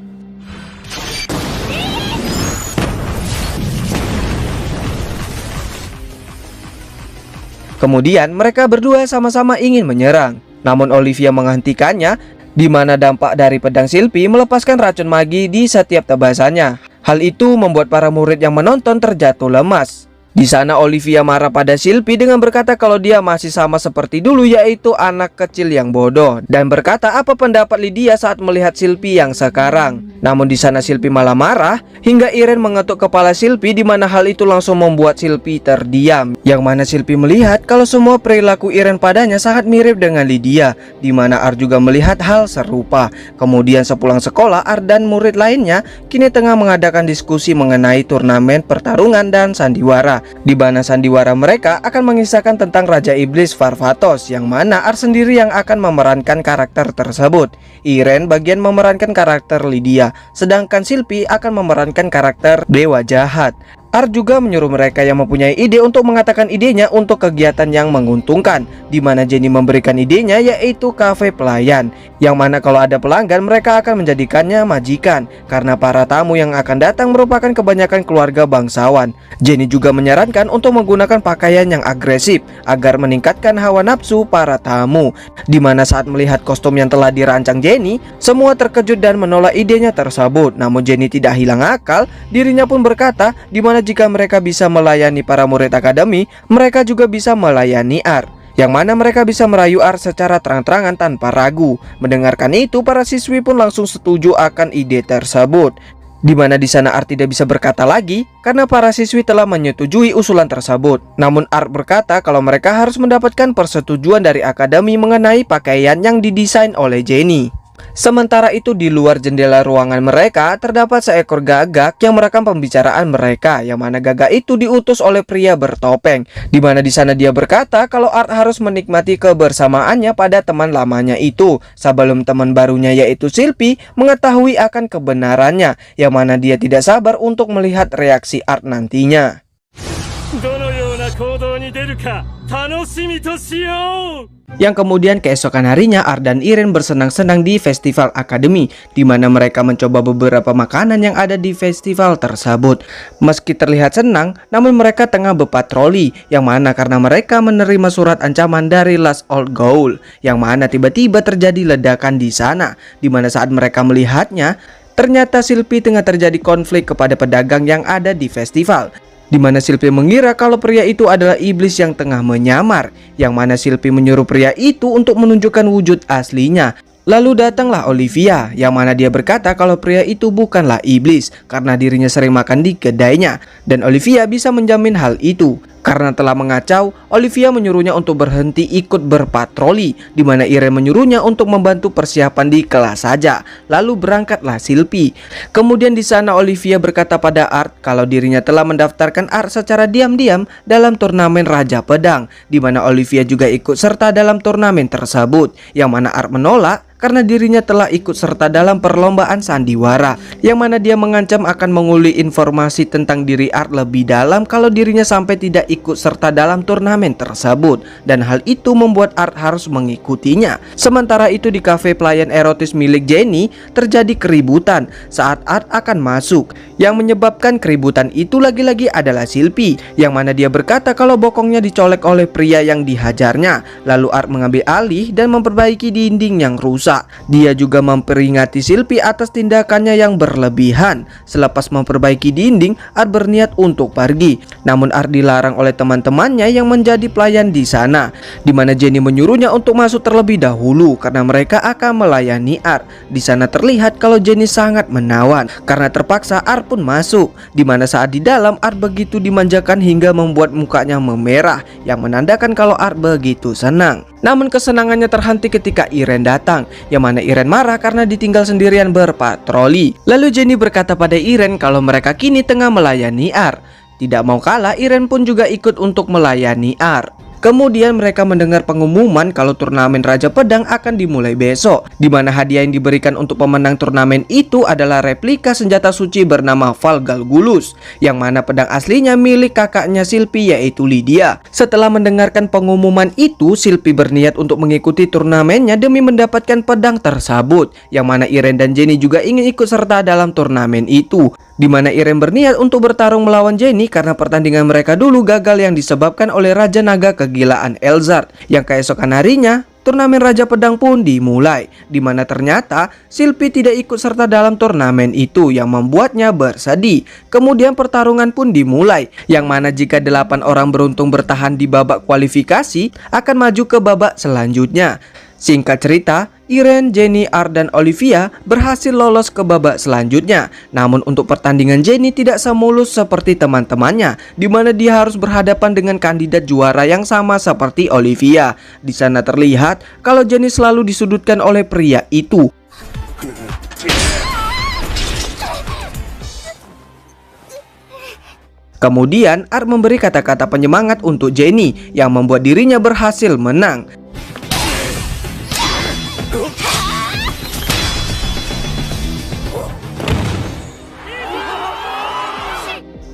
Kemudian mereka berdua sama-sama ingin menyerang. Namun Olivia menghentikannya, di mana dampak dari pedang Silpi melepaskan racun magi di setiap tebasannya. Hal itu membuat para murid yang menonton terjatuh lemas. Di sana Olivia marah pada Silpi dengan berkata kalau dia masih sama seperti dulu, yaitu anak kecil yang bodoh, dan berkata apa pendapat Lydia saat melihat Silpi yang sekarang. Namun di sana Silpi malah marah hingga Iren mengetuk kepala Silpi, di mana hal itu langsung membuat Silpi terdiam. Yang mana Silpi melihat kalau semua perilaku Iren padanya sangat mirip dengan Lydia, di mana Art juga melihat hal serupa. Kemudian sepulang sekolah, Art dan murid lainnya kini tengah mengadakan diskusi mengenai turnamen pertarungan dan sandiwara, di mana sandiwara mereka akan mengisahkan tentang Raja Iblis Varvatos, yang mana Art sendiri yang akan memerankan karakter tersebut. Iren bagian memerankan karakter Lydia, sedangkan Silpi akan memerankan karakter dewa jahat. Art juga menyuruh mereka yang mempunyai ide untuk mengatakan idenya untuk kegiatan yang menguntungkan, di mana Jenny memberikan idenya yaitu kafe pelayan, yang mana kalau ada pelanggan mereka akan menjadikannya majikan, karena para tamu yang akan datang merupakan kebanyakan keluarga bangsawan. Jenny juga menyarankan untuk menggunakan pakaian yang agresif agar meningkatkan hawa nafsu para tamu, di mana saat melihat kostum yang telah dirancang Jenny, semua terkejut dan menolak idenya tersebut. Namun Jenny tidak hilang akal, dirinya pun berkata di mana jika mereka bisa melayani para murid akademi, mereka juga bisa melayani Art, yang mana mereka bisa merayu Art secara terang-terangan tanpa ragu. Mendengarkan itu, para siswi pun langsung setuju akan ide tersebut, di mana di sana Art tidak bisa berkata lagi karena para siswi telah menyetujui usulan tersebut. Namun Art berkata kalau mereka harus mendapatkan persetujuan dari akademi mengenai pakaian yang didesain oleh Jenny. Sementara itu di luar jendela ruangan mereka terdapat seekor gagak yang merekam pembicaraan mereka, yang mana gagak itu diutus oleh pria bertopeng, di mana di sana dia berkata kalau Art harus menikmati kebersamaannya pada teman lamanya itu sebelum teman barunya yaitu Sylvie mengetahui akan kebenarannya, yang mana dia tidak sabar untuk melihat reaksi Art nantinya. どのような行動に出るか楽しみとしよう。 Yang kemudian keesokan harinya Art dan Irene bersenang-senang di festival akademi, di mana mereka mencoba beberapa makanan yang ada di festival tersebut. Meski terlihat senang, namun mereka tengah berpatroli, yang mana karena mereka menerima surat ancaman dari Last Old Goal, yang mana tiba-tiba terjadi ledakan di sana, di mana saat mereka melihatnya, ternyata Sylvie tengah terjadi konflik kepada pedagang yang ada di festival, di mana Sylvie mengira kalau pria itu adalah iblis yang tengah menyamar, yang mana Sylvie menyuruh pria itu untuk menunjukkan wujud aslinya. Lalu datanglah Olivia, yang mana dia berkata kalau pria itu bukanlah iblis karena dirinya sering makan di kedainya, dan Olivia bisa menjamin hal itu. Karena telah mengacau, Olivia menyuruhnya untuk berhenti ikut berpatroli, di mana Irene menyuruhnya untuk membantu persiapan di kelas saja. Lalu berangkatlah Sylvie. Kemudian di sana Olivia berkata pada Art kalau dirinya telah mendaftarkan Art secara diam-diam dalam turnamen Raja Pedang, di mana Olivia juga ikut serta dalam turnamen tersebut, yang mana Art menolak karena dirinya telah ikut serta dalam perlombaan sandiwara, yang mana dia mengancam akan menguli informasi tentang diri Art lebih dalam kalau dirinya sampai tidak ikut serta dalam turnamen tersebut, dan hal itu membuat Art harus mengikutinya. Sementara itu di kafe pelayan erotis milik Jenny terjadi keributan saat Art akan masuk. Yang menyebabkan keributan itu lagi-lagi adalah Sylvie, yang mana dia berkata kalau bokongnya dicolek oleh pria yang dihajarnya. Lalu Art mengambil alih dan memperbaiki dinding yang rusak. Dia juga memperingati Sylvie atas tindakannya yang berlebihan. Selepas memperbaiki dinding, Art berniat untuk pergi, namun Art dilarang oleh teman-temannya yang menjadi pelayan di sana, di mana Jenny menyuruhnya untuk masuk terlebih dahulu karena mereka akan melayani Art. Di sana terlihat kalau Jenny sangat menawan, karena terpaksa Art pun masuk, di mana saat di dalam Art begitu dimanjakan hingga membuat mukanya memerah, yang menandakan kalau Art begitu senang. Namun kesenangannya terhenti ketika Irene datang, yang mana Irene marah karena ditinggal sendirian berpatroli. Lalu Jenny berkata pada Irene kalau mereka kini tengah melayani Art. Tidak mau kalah, Irene pun juga ikut untuk melayani Art. Kemudian mereka mendengar pengumuman kalau turnamen Raja Pedang akan dimulai besok, di mana hadiah yang diberikan untuk pemenang turnamen itu adalah replika senjata suci bernama Valgalgulus, yang mana pedang aslinya milik kakaknya Sylvie yaitu Lydia. Setelah mendengarkan pengumuman itu, Sylvie berniat untuk mengikuti turnamennya demi mendapatkan pedang tersebut, yang mana Irene dan Jenny juga ingin ikut serta dalam turnamen itu, di mana Irene berniat untuk bertarung melawan Jenny karena pertandingan mereka dulu gagal yang disebabkan oleh Raja Naga kegilaan Elzard. Yang keesokan harinya turnamen Raja Pedang pun dimulai, di mana ternyata Sylvie tidak ikut serta dalam turnamen itu, yang membuatnya bersedih. Kemudian pertarungan pun dimulai, yang mana jika 8 orang beruntung bertahan di babak kualifikasi akan maju ke babak selanjutnya. Singkat cerita, Irene, Jenny, Art, dan Olivia berhasil lolos ke babak selanjutnya. Namun untuk pertandingan Jenny tidak semulus seperti teman-temannya, di mana dia harus berhadapan dengan kandidat juara yang sama seperti Olivia. Di sana terlihat kalau Jenny selalu disudutkan oleh pria itu. Kemudian Art memberi kata-kata penyemangat untuk Jenny, yang membuat dirinya berhasil menang.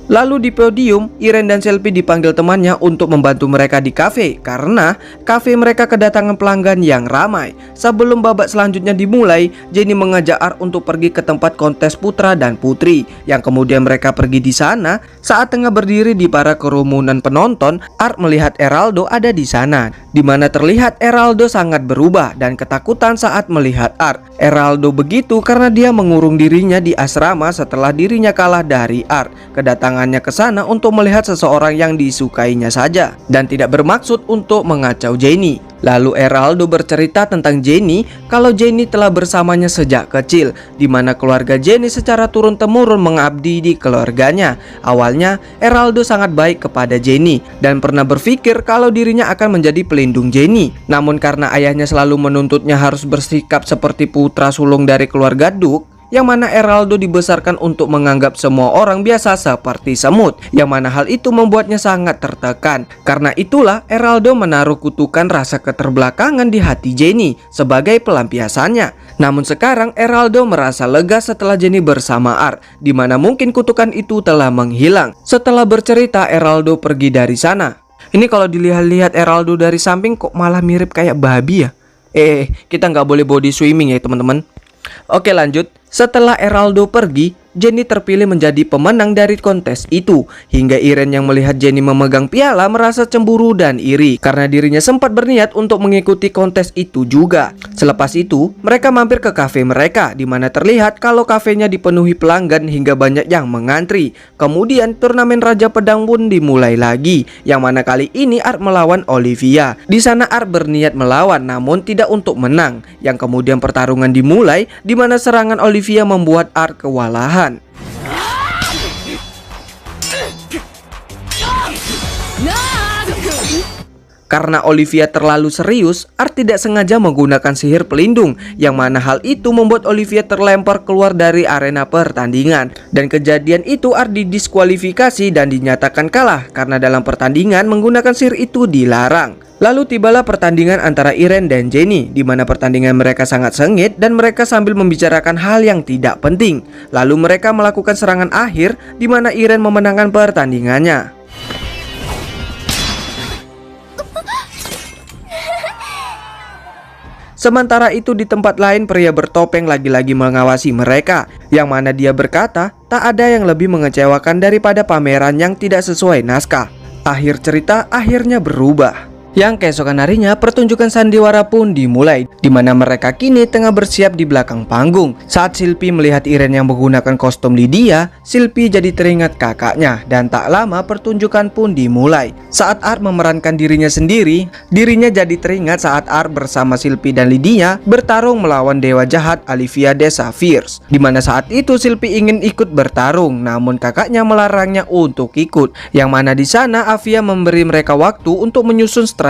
Lalu di podium, Irene dan Sylvie dipanggil temannya untuk membantu mereka di kafe, karena kafe mereka kedatangan pelanggan yang ramai. Sebelum babak selanjutnya dimulai, Jenny mengajak Art untuk pergi ke tempat kontes putra dan putri, yang kemudian mereka pergi di sana. Saat tengah berdiri di para kerumunan penonton, Art melihat Eraldo ada di sana, di mana terlihat Eraldo sangat berubah dan ketakutan saat melihat Art. Eraldo begitu karena dia mengurung dirinya di asrama setelah dirinya kalah dari Art. Kedatangannya ke sana untuk melihat seseorang yang disukainya saja dan tidak bermaksud untuk mengacau Jenny. Lalu Eraldo bercerita tentang Jenny kalau Jenny telah bersamanya sejak kecil, di mana keluarga Jenny secara turun-temurun mengabdi di keluarganya. Awalnya Eraldo sangat baik kepada Jenny dan pernah berpikir kalau dirinya akan menjadi pelindung Jenny. Namun karena ayahnya selalu menuntutnya harus bersikap seperti putra sulung dari keluarga Duke, yang mana Eraldo dibesarkan untuk menganggap semua orang biasa seperti semut, yang mana hal itu membuatnya sangat tertekan. Karena itulah Eraldo menaruh kutukan rasa keterbelakangan di hati Jenny sebagai pelampiasannya. Namun sekarang Eraldo merasa lega setelah Jenny bersama Art, di mana mungkin kutukan itu telah menghilang. Setelah bercerita, Eraldo pergi dari sana. Ini kalau dilihat-lihat Eraldo dari samping kok malah mirip kayak babi ya. Kita nggak boleh body swimming ya teman-teman. Oke, lanjut. Setelah Eraldo pergi, Jenny terpilih menjadi pemenang dari kontes itu. Hingga Irene yang melihat Jenny memegang piala merasa cemburu dan iri karena dirinya sempat berniat untuk mengikuti kontes itu juga. Selepas itu, mereka mampir ke kafe mereka, di mana terlihat kalau kafenya dipenuhi pelanggan hingga banyak yang mengantri. Kemudian turnamen Raja Pedang pun dimulai lagi, yang mana kali ini Art melawan Olivia. Di sana Art berniat melawan namun tidak untuk menang. Yang kemudian pertarungan dimulai, di mana serangan Olivia membuat Art kewalahan. Karena Olivia terlalu serius, Art tidak sengaja menggunakan sihir pelindung, yang mana hal itu membuat Olivia terlempar keluar dari arena pertandingan. Dan kejadian itu Art didiskualifikasi dan dinyatakan kalah karena dalam pertandingan menggunakan sihir itu dilarang. Lalu tibalah pertandingan antara Irene dan Jenny, di mana pertandingan mereka sangat sengit dan mereka sambil membicarakan hal yang tidak penting. Lalu mereka melakukan serangan akhir, di mana Irene memenangkan pertandingannya. Sementara itu di tempat lain pria bertopeng lagi-lagi mengawasi mereka, yang mana dia berkata tak ada yang lebih mengecewakan daripada pameran yang tidak sesuai naskah. Akhir cerita akhirnya berubah. Yang keesokan harinya pertunjukan sandiwara pun dimulai, di mana mereka kini tengah bersiap di belakang panggung. Saat Sylvie melihat Irene yang menggunakan kostum Lydia, Sylvie jadi teringat kakaknya dan tak lama pertunjukan pun dimulai. Saat Art memerankan dirinya sendiri, dirinya jadi teringat saat Art bersama Sylvie dan Lydia bertarung melawan dewa jahat Olivia de Saphires, di mana saat itu Sylvie ingin ikut bertarung namun kakaknya melarangnya untuk ikut. Yang mana di sana Avia memberi mereka waktu untuk menyusun strategi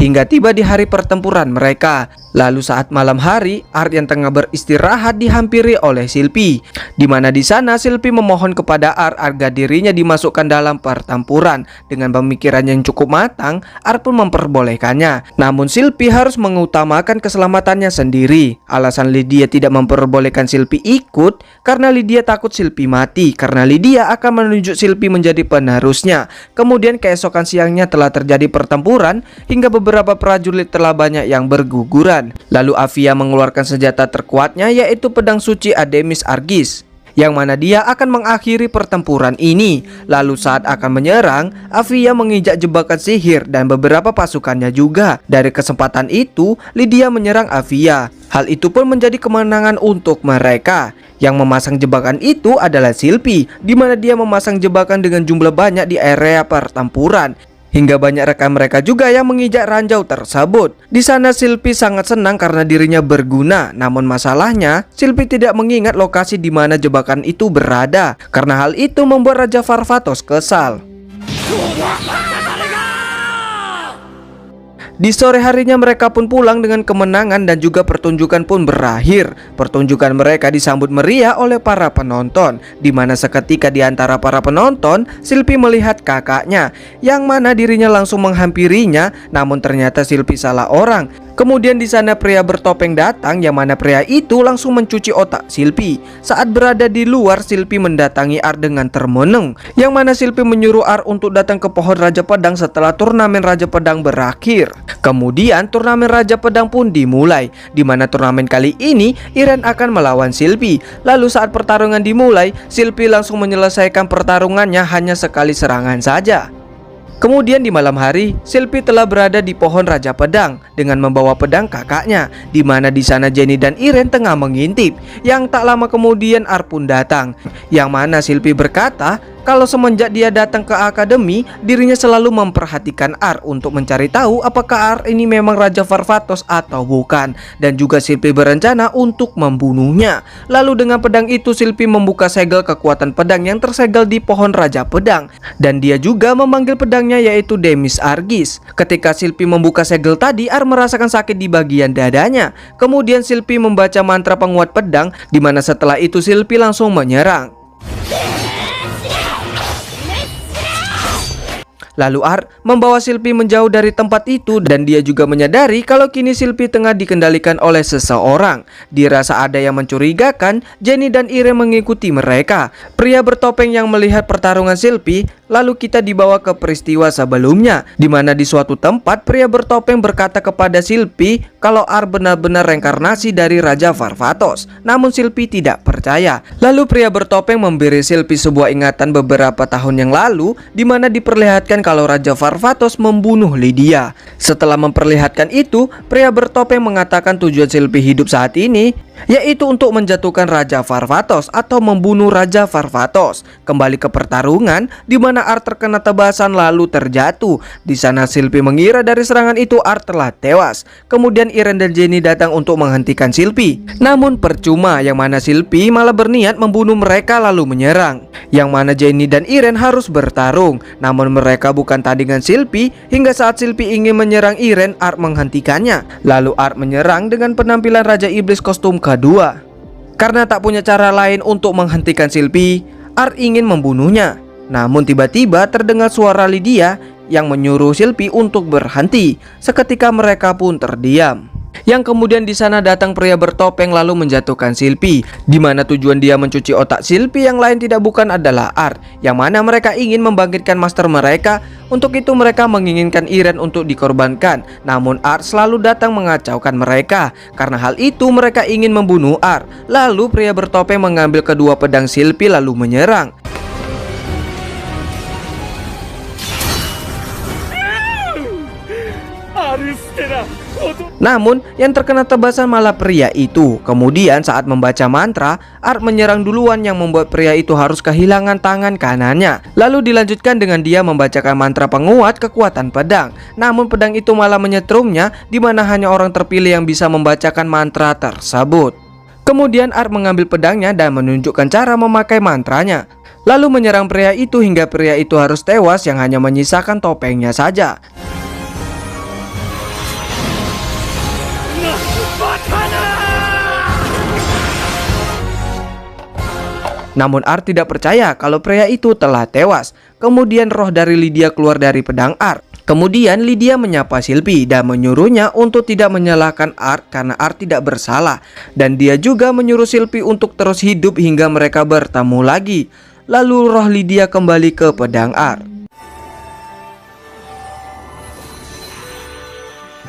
hingga tiba di hari pertempuran mereka. Lalu saat malam hari, Art yang tengah beristirahat dihampiri oleh Sylvie, di mana di sana Sylvie memohon kepada Art agar dirinya dimasukkan dalam pertempuran. Dengan pemikiran yang cukup matang, Art pun memperbolehkannya. Namun Sylvie harus mengutamakan keselamatannya sendiri. Alasan Lydia tidak memperbolehkan Sylvie ikut karena Lydia takut Sylvie mati, karena Lydia akan menunjuk Sylvie menjadi penerusnya. Kemudian keesokan siangnya telah terjadi pertempuran hingga beberapa prajurit telah banyak yang berguguran. Lalu Avia mengeluarkan senjata terkuatnya, yaitu pedang suci Ademis Argis, yang mana dia akan mengakhiri pertempuran ini. Lalu saat akan menyerang, Avia menginjak jebakan sihir dan beberapa pasukannya juga. Dari kesempatan itu, Lydia menyerang Avia. Hal itu pun menjadi kemenangan untuk mereka. Yang memasang jebakan itu adalah Sylvie, di mana dia memasang jebakan dengan jumlah banyak di area pertempuran. Hingga banyak rekan mereka juga yang menginjak ranjau tersebut. Di sana Sylvie sangat senang karena dirinya berguna. Namun masalahnya, Sylvie tidak mengingat lokasi di mana jebakan itu berada. Karena hal itu membuat Raja Varvatos kesal. Di sore harinya mereka pun pulang dengan kemenangan dan juga pertunjukan pun berakhir. Pertunjukan mereka disambut meriah oleh para penonton, di mana seketika di antara para penonton, Sylvie melihat kakaknya, yang mana dirinya langsung menghampirinya. Namun ternyata Sylvie salah orang. Kemudian di sana pria bertopeng datang, yang mana pria itu langsung mencuci otak Sylvie. Saat berada di luar, Sylvie mendatangi Art dengan termenung, yang mana Sylvie menyuruh Art untuk datang ke pohon Raja Pedang setelah turnamen Raja Pedang berakhir. Kemudian turnamen Raja Pedang pun dimulai, di mana turnamen kali ini Irene akan melawan Sylvie. Lalu saat pertarungan dimulai, Sylvie langsung menyelesaikan pertarungannya hanya sekali serangan saja. Kemudian di malam hari, Sylvie telah berada di pohon Raja Pedang dengan membawa pedang kakaknya, di mana di sana Jenny dan Irene tengah mengintip. Yang tak lama kemudian Art pun datang, yang mana Sylvie berkata kalau semenjak dia datang ke akademi, dirinya selalu memperhatikan Ar untuk mencari tahu apakah Ar ini memang Raja Varvatos atau bukan. Dan juga Sylvie berencana untuk membunuhnya. Lalu dengan pedang itu Sylvie membuka segel kekuatan pedang yang tersegel di pohon Raja Pedang. Dan dia juga memanggil pedangnya yaitu Demis Argis. Ketika Sylvie membuka segel tadi, Ar merasakan sakit di bagian dadanya. Kemudian Sylvie membaca mantra penguat pedang, dimana setelah itu Sylvie langsung menyerang. Lalu Ar membawa Sylvie menjauh dari tempat itu dan dia juga menyadari kalau kini Sylvie tengah dikendalikan oleh seseorang. Dirasa ada yang mencurigakan, Jenny dan Irene mengikuti mereka. Pria bertopeng yang melihat pertarungan Sylvie, lalu kita dibawa ke peristiwa sebelumnya, di mana di suatu tempat pria bertopeng berkata kepada Sylvie kalau Ar benar-benar reinkarnasi dari Raja Varvatos. Namun Sylvie tidak percaya. Lalu pria bertopeng memberi Sylvie sebuah ingatan beberapa tahun yang lalu, di mana diperlihatkan kalau Raja Varvatos membunuh Lydia. Setelah memperlihatkan itu, pria bertopeng mengatakan tujuan Sylvie hidup saat ini yaitu untuk menjatuhkan Raja Varvatos atau membunuh Raja Varvatos. Kembali ke pertarungan, di mana Ar terkena tebasan lalu terjatuh. Di sana Sylvie mengira dari serangan itu Ar telah tewas. Kemudian Irene dan Jenny datang untuk menghentikan Sylvie. Namun percuma, yang mana Sylvie malah berniat membunuh mereka lalu menyerang. Yang mana Jenny dan Irene harus bertarung. Namun mereka bukan tandingan Sylvie. Hingga saat Sylvie ingin menyerang Irene, Ar menghentikannya. Lalu Ar menyerang dengan penampilan Raja Iblis kostum kedua. Karena tak punya cara lain untuk menghentikan Sylvie, Ar ingin membunuhnya. Namun tiba-tiba terdengar suara Lydia yang menyuruh Sylvie untuk berhenti. Seketika mereka pun terdiam. Yang kemudian di sana datang pria bertopeng lalu menjatuhkan Sylvie, di mana tujuan dia mencuci otak Sylvie yang lain tidak bukan adalah Ar, yang mana mereka ingin membangkitkan master mereka. Untuk itu mereka menginginkan Irene untuk dikorbankan. Namun Ar selalu datang mengacaukan mereka. Karena hal itu mereka ingin membunuh Ar. Lalu pria bertopeng mengambil kedua pedang Sylvie lalu menyerang. Namun yang terkena tebasan malah pria itu. Kemudian saat membaca mantra, Ar menyerang duluan yang membuat pria itu harus kehilangan tangan kanannya. Lalu dilanjutkan dengan dia membacakan mantra penguat kekuatan pedang. Namun pedang itu malah menyetrumnya, di mana hanya orang terpilih yang bisa membacakan mantra tersebut. Kemudian Ar mengambil pedangnya dan menunjukkan cara memakai mantranya. Lalu menyerang pria itu hingga pria itu harus tewas yang hanya menyisakan topengnya saja. Namun Ar tidak percaya kalau pria itu telah tewas. Kemudian roh dari Lydia keluar dari pedang Ar. Kemudian Lydia menyapa Sylvie dan menyuruhnya untuk tidak menyalahkan Ar karena Ar tidak bersalah. Dan dia juga menyuruh Sylvie untuk terus hidup hingga mereka bertemu lagi. Lalu roh Lydia kembali ke pedang Ar.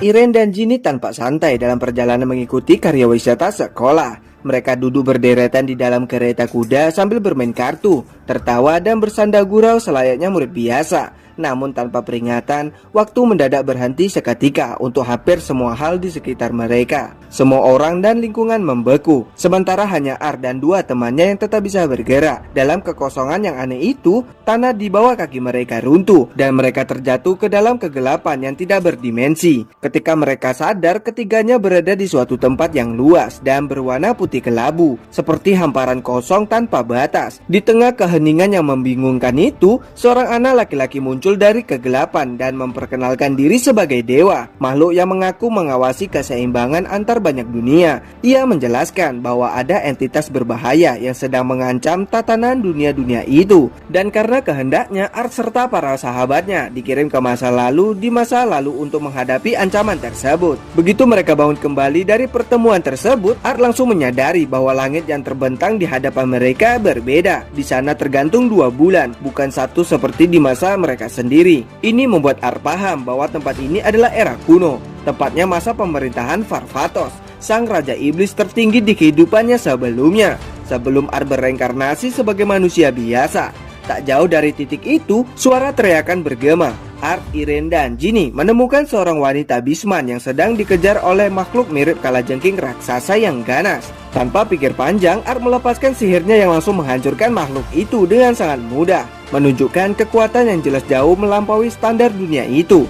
Irene dan Ginny tanpa santai dalam perjalanan mengikuti karya wisata sekolah. Mereka duduk berderetan di dalam kereta kuda sambil bermain kartu, tertawa dan bersanda gurau selayaknya murid biasa. Namun tanpa peringatan, waktu mendadak berhenti seketika untuk hampir semua hal di sekitar mereka. Semua orang dan lingkungan membeku, sementara hanya Ar dan dua temannya yang tetap bisa bergerak. Dalam kekosongan yang aneh itu, tanah di bawah kaki mereka runtuh dan mereka terjatuh ke dalam kegelapan yang tidak berdimensi. Ketika mereka sadar, ketiganya berada di suatu tempat yang luas dan berwarna putih kelabu, seperti hamparan kosong tanpa batas. Di tengah keheningan yang membingungkan itu, seorang anak laki-laki muncul dari kegelapan dan memperkenalkan diri sebagai dewa, makhluk yang mengaku mengawasi keseimbangan antar banyak dunia. Ia menjelaskan bahwa ada entitas berbahaya yang sedang mengancam tatanan dunia-dunia itu, dan karena kehendaknya Ar serta para sahabatnya dikirim ke masa lalu di masa lalu untuk menghadapi ancaman tersebut. Begitu mereka bangun kembali dari pertemuan tersebut, Ar langsung menyadari bahwa langit yang terbentang di hadapan mereka berbeda. Di sana tergantung 2 bulan, bukan satu seperti di masa mereka sendiri. Ini membuat Ar paham bahwa tempat ini adalah era kuno, tepatnya masa pemerintahan Varvatos, sang raja iblis tertinggi di kehidupannya sebelumnya, sebelum Ar bereinkarnasi sebagai manusia biasa. Tak jauh dari titik itu, suara teriakan bergema. Art, Iren, dan Ginny menemukan seorang wanita Bisman yang sedang dikejar oleh makhluk mirip kalajengking raksasa yang ganas. Tanpa pikir panjang, Art melepaskan sihirnya yang langsung menghancurkan makhluk itu dengan sangat mudah, menunjukkan kekuatan yang jelas jauh melampaui standar dunia itu.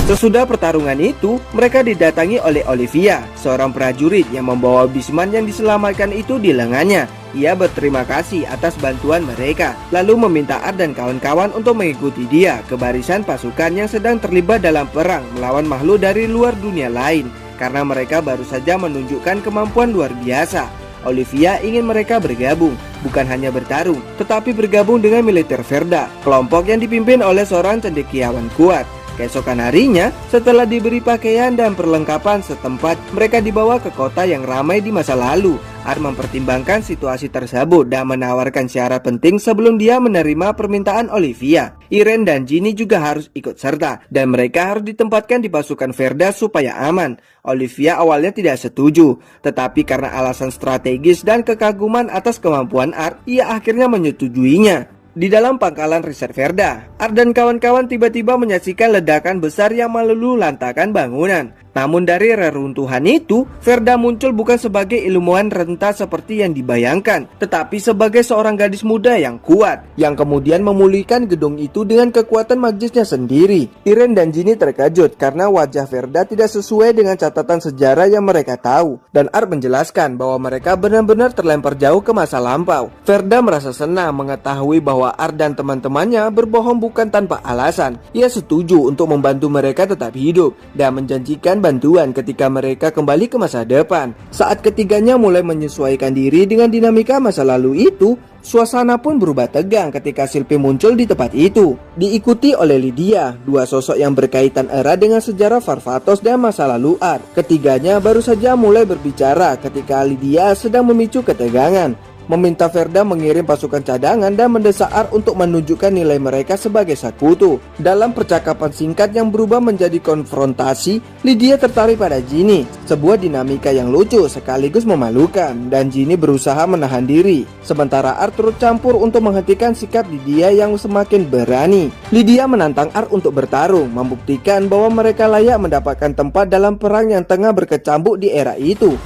Sesudah pertarungan itu, mereka didatangi oleh Olivia, seorang prajurit yang membawa Bisman yang diselamatkan itu di lengannya. Ia berterima kasih atas bantuan mereka, lalu meminta Art dan kawan-kawan untuk mengikuti dia ke barisan pasukan yang sedang terlibat dalam perang melawan makhluk dari luar dunia lain, karena mereka baru saja menunjukkan kemampuan luar biasa. Olivia ingin mereka bergabung, bukan hanya bertarung, tetapi bergabung dengan militer Verda, kelompok yang dipimpin oleh seorang cendekiawan kuat. Keesokan harinya, setelah diberi pakaian dan perlengkapan setempat, mereka dibawa ke kota yang ramai di masa lalu. Art mempertimbangkan situasi tersebut dan menawarkan syarat penting sebelum dia menerima permintaan Olivia. Iren dan Ginny juga harus ikut serta, dan mereka harus ditempatkan di pasukan Verda supaya aman. Olivia awalnya tidak setuju, tetapi karena alasan strategis dan kekaguman atas kemampuan Art, ia akhirnya menyetujuinya. Di dalam pangkalan riset Verda, Art dan kawan-kawan tiba-tiba menyaksikan ledakan besar yang meluluhlantakan bangunan. Namun dari reruntuhan itu, Verda muncul bukan sebagai ilmuwan renta seperti yang dibayangkan, tetapi sebagai seorang gadis muda yang kuat, yang kemudian memulihkan gedung itu dengan kekuatan magisnya sendiri. Iren dan Ginny terkejut karena wajah Verda tidak sesuai dengan catatan sejarah yang mereka tahu, dan Art menjelaskan bahwa mereka benar-benar terlempar jauh ke masa lampau. Verda merasa senang mengetahui bahwa Art dan teman-temannya berbohong bukan tanpa alasan. Ia setuju untuk membantu mereka tetap hidup dan menjanjikan bantuan ketika mereka kembali ke masa depan. Saat ketiganya mulai menyesuaikan diri dengan dinamika masa lalu itu, suasana pun berubah tegang ketika Sylvie muncul di tempat itu. Diikuti oleh Lydia, dua sosok yang berkaitan erat dengan sejarah Farfatos dan masa lalu Art. Ketiganya baru saja mulai berbicara ketika Lydia sedang memicu ketegangan, meminta Verda mengirim pasukan cadangan dan mendesak Art untuk menunjukkan nilai mereka sebagai sekutu. Dalam percakapan singkat yang berubah menjadi konfrontasi, Lydia tertarik pada Ginny, sebuah dinamika yang lucu sekaligus memalukan, dan Ginny berusaha menahan diri, sementara Art turut campur untuk menghentikan sikap Lydia yang semakin berani. Lydia menantang Art untuk bertarung, membuktikan bahwa mereka layak mendapatkan tempat dalam perang yang tengah berkecambuk di era itu.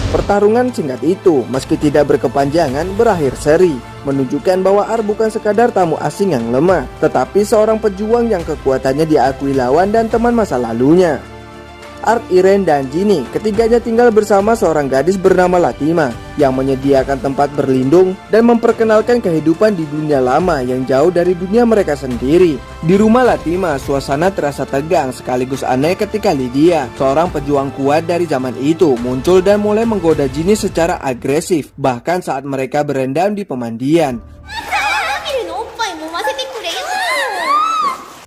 Pertarungan singkat itu, meski tidak berkepanjangan, berakhir seri, menunjukkan bahwa Art bukan sekadar tamu asing yang lemah, tetapi seorang pejuang yang kekuatannya diakui lawan dan teman masa lalunya. Art, Iren, dan Ginny ketiganya tinggal bersama seorang gadis bernama Latima yang menyediakan tempat berlindung dan memperkenalkan kehidupan di dunia lama yang jauh dari dunia mereka sendiri. Di rumah Latima, suasana terasa tegang sekaligus aneh ketika Lydia, seorang pejuang kuat dari zaman itu, muncul dan mulai menggoda Ginny secara agresif, bahkan saat mereka berendam di pemandian.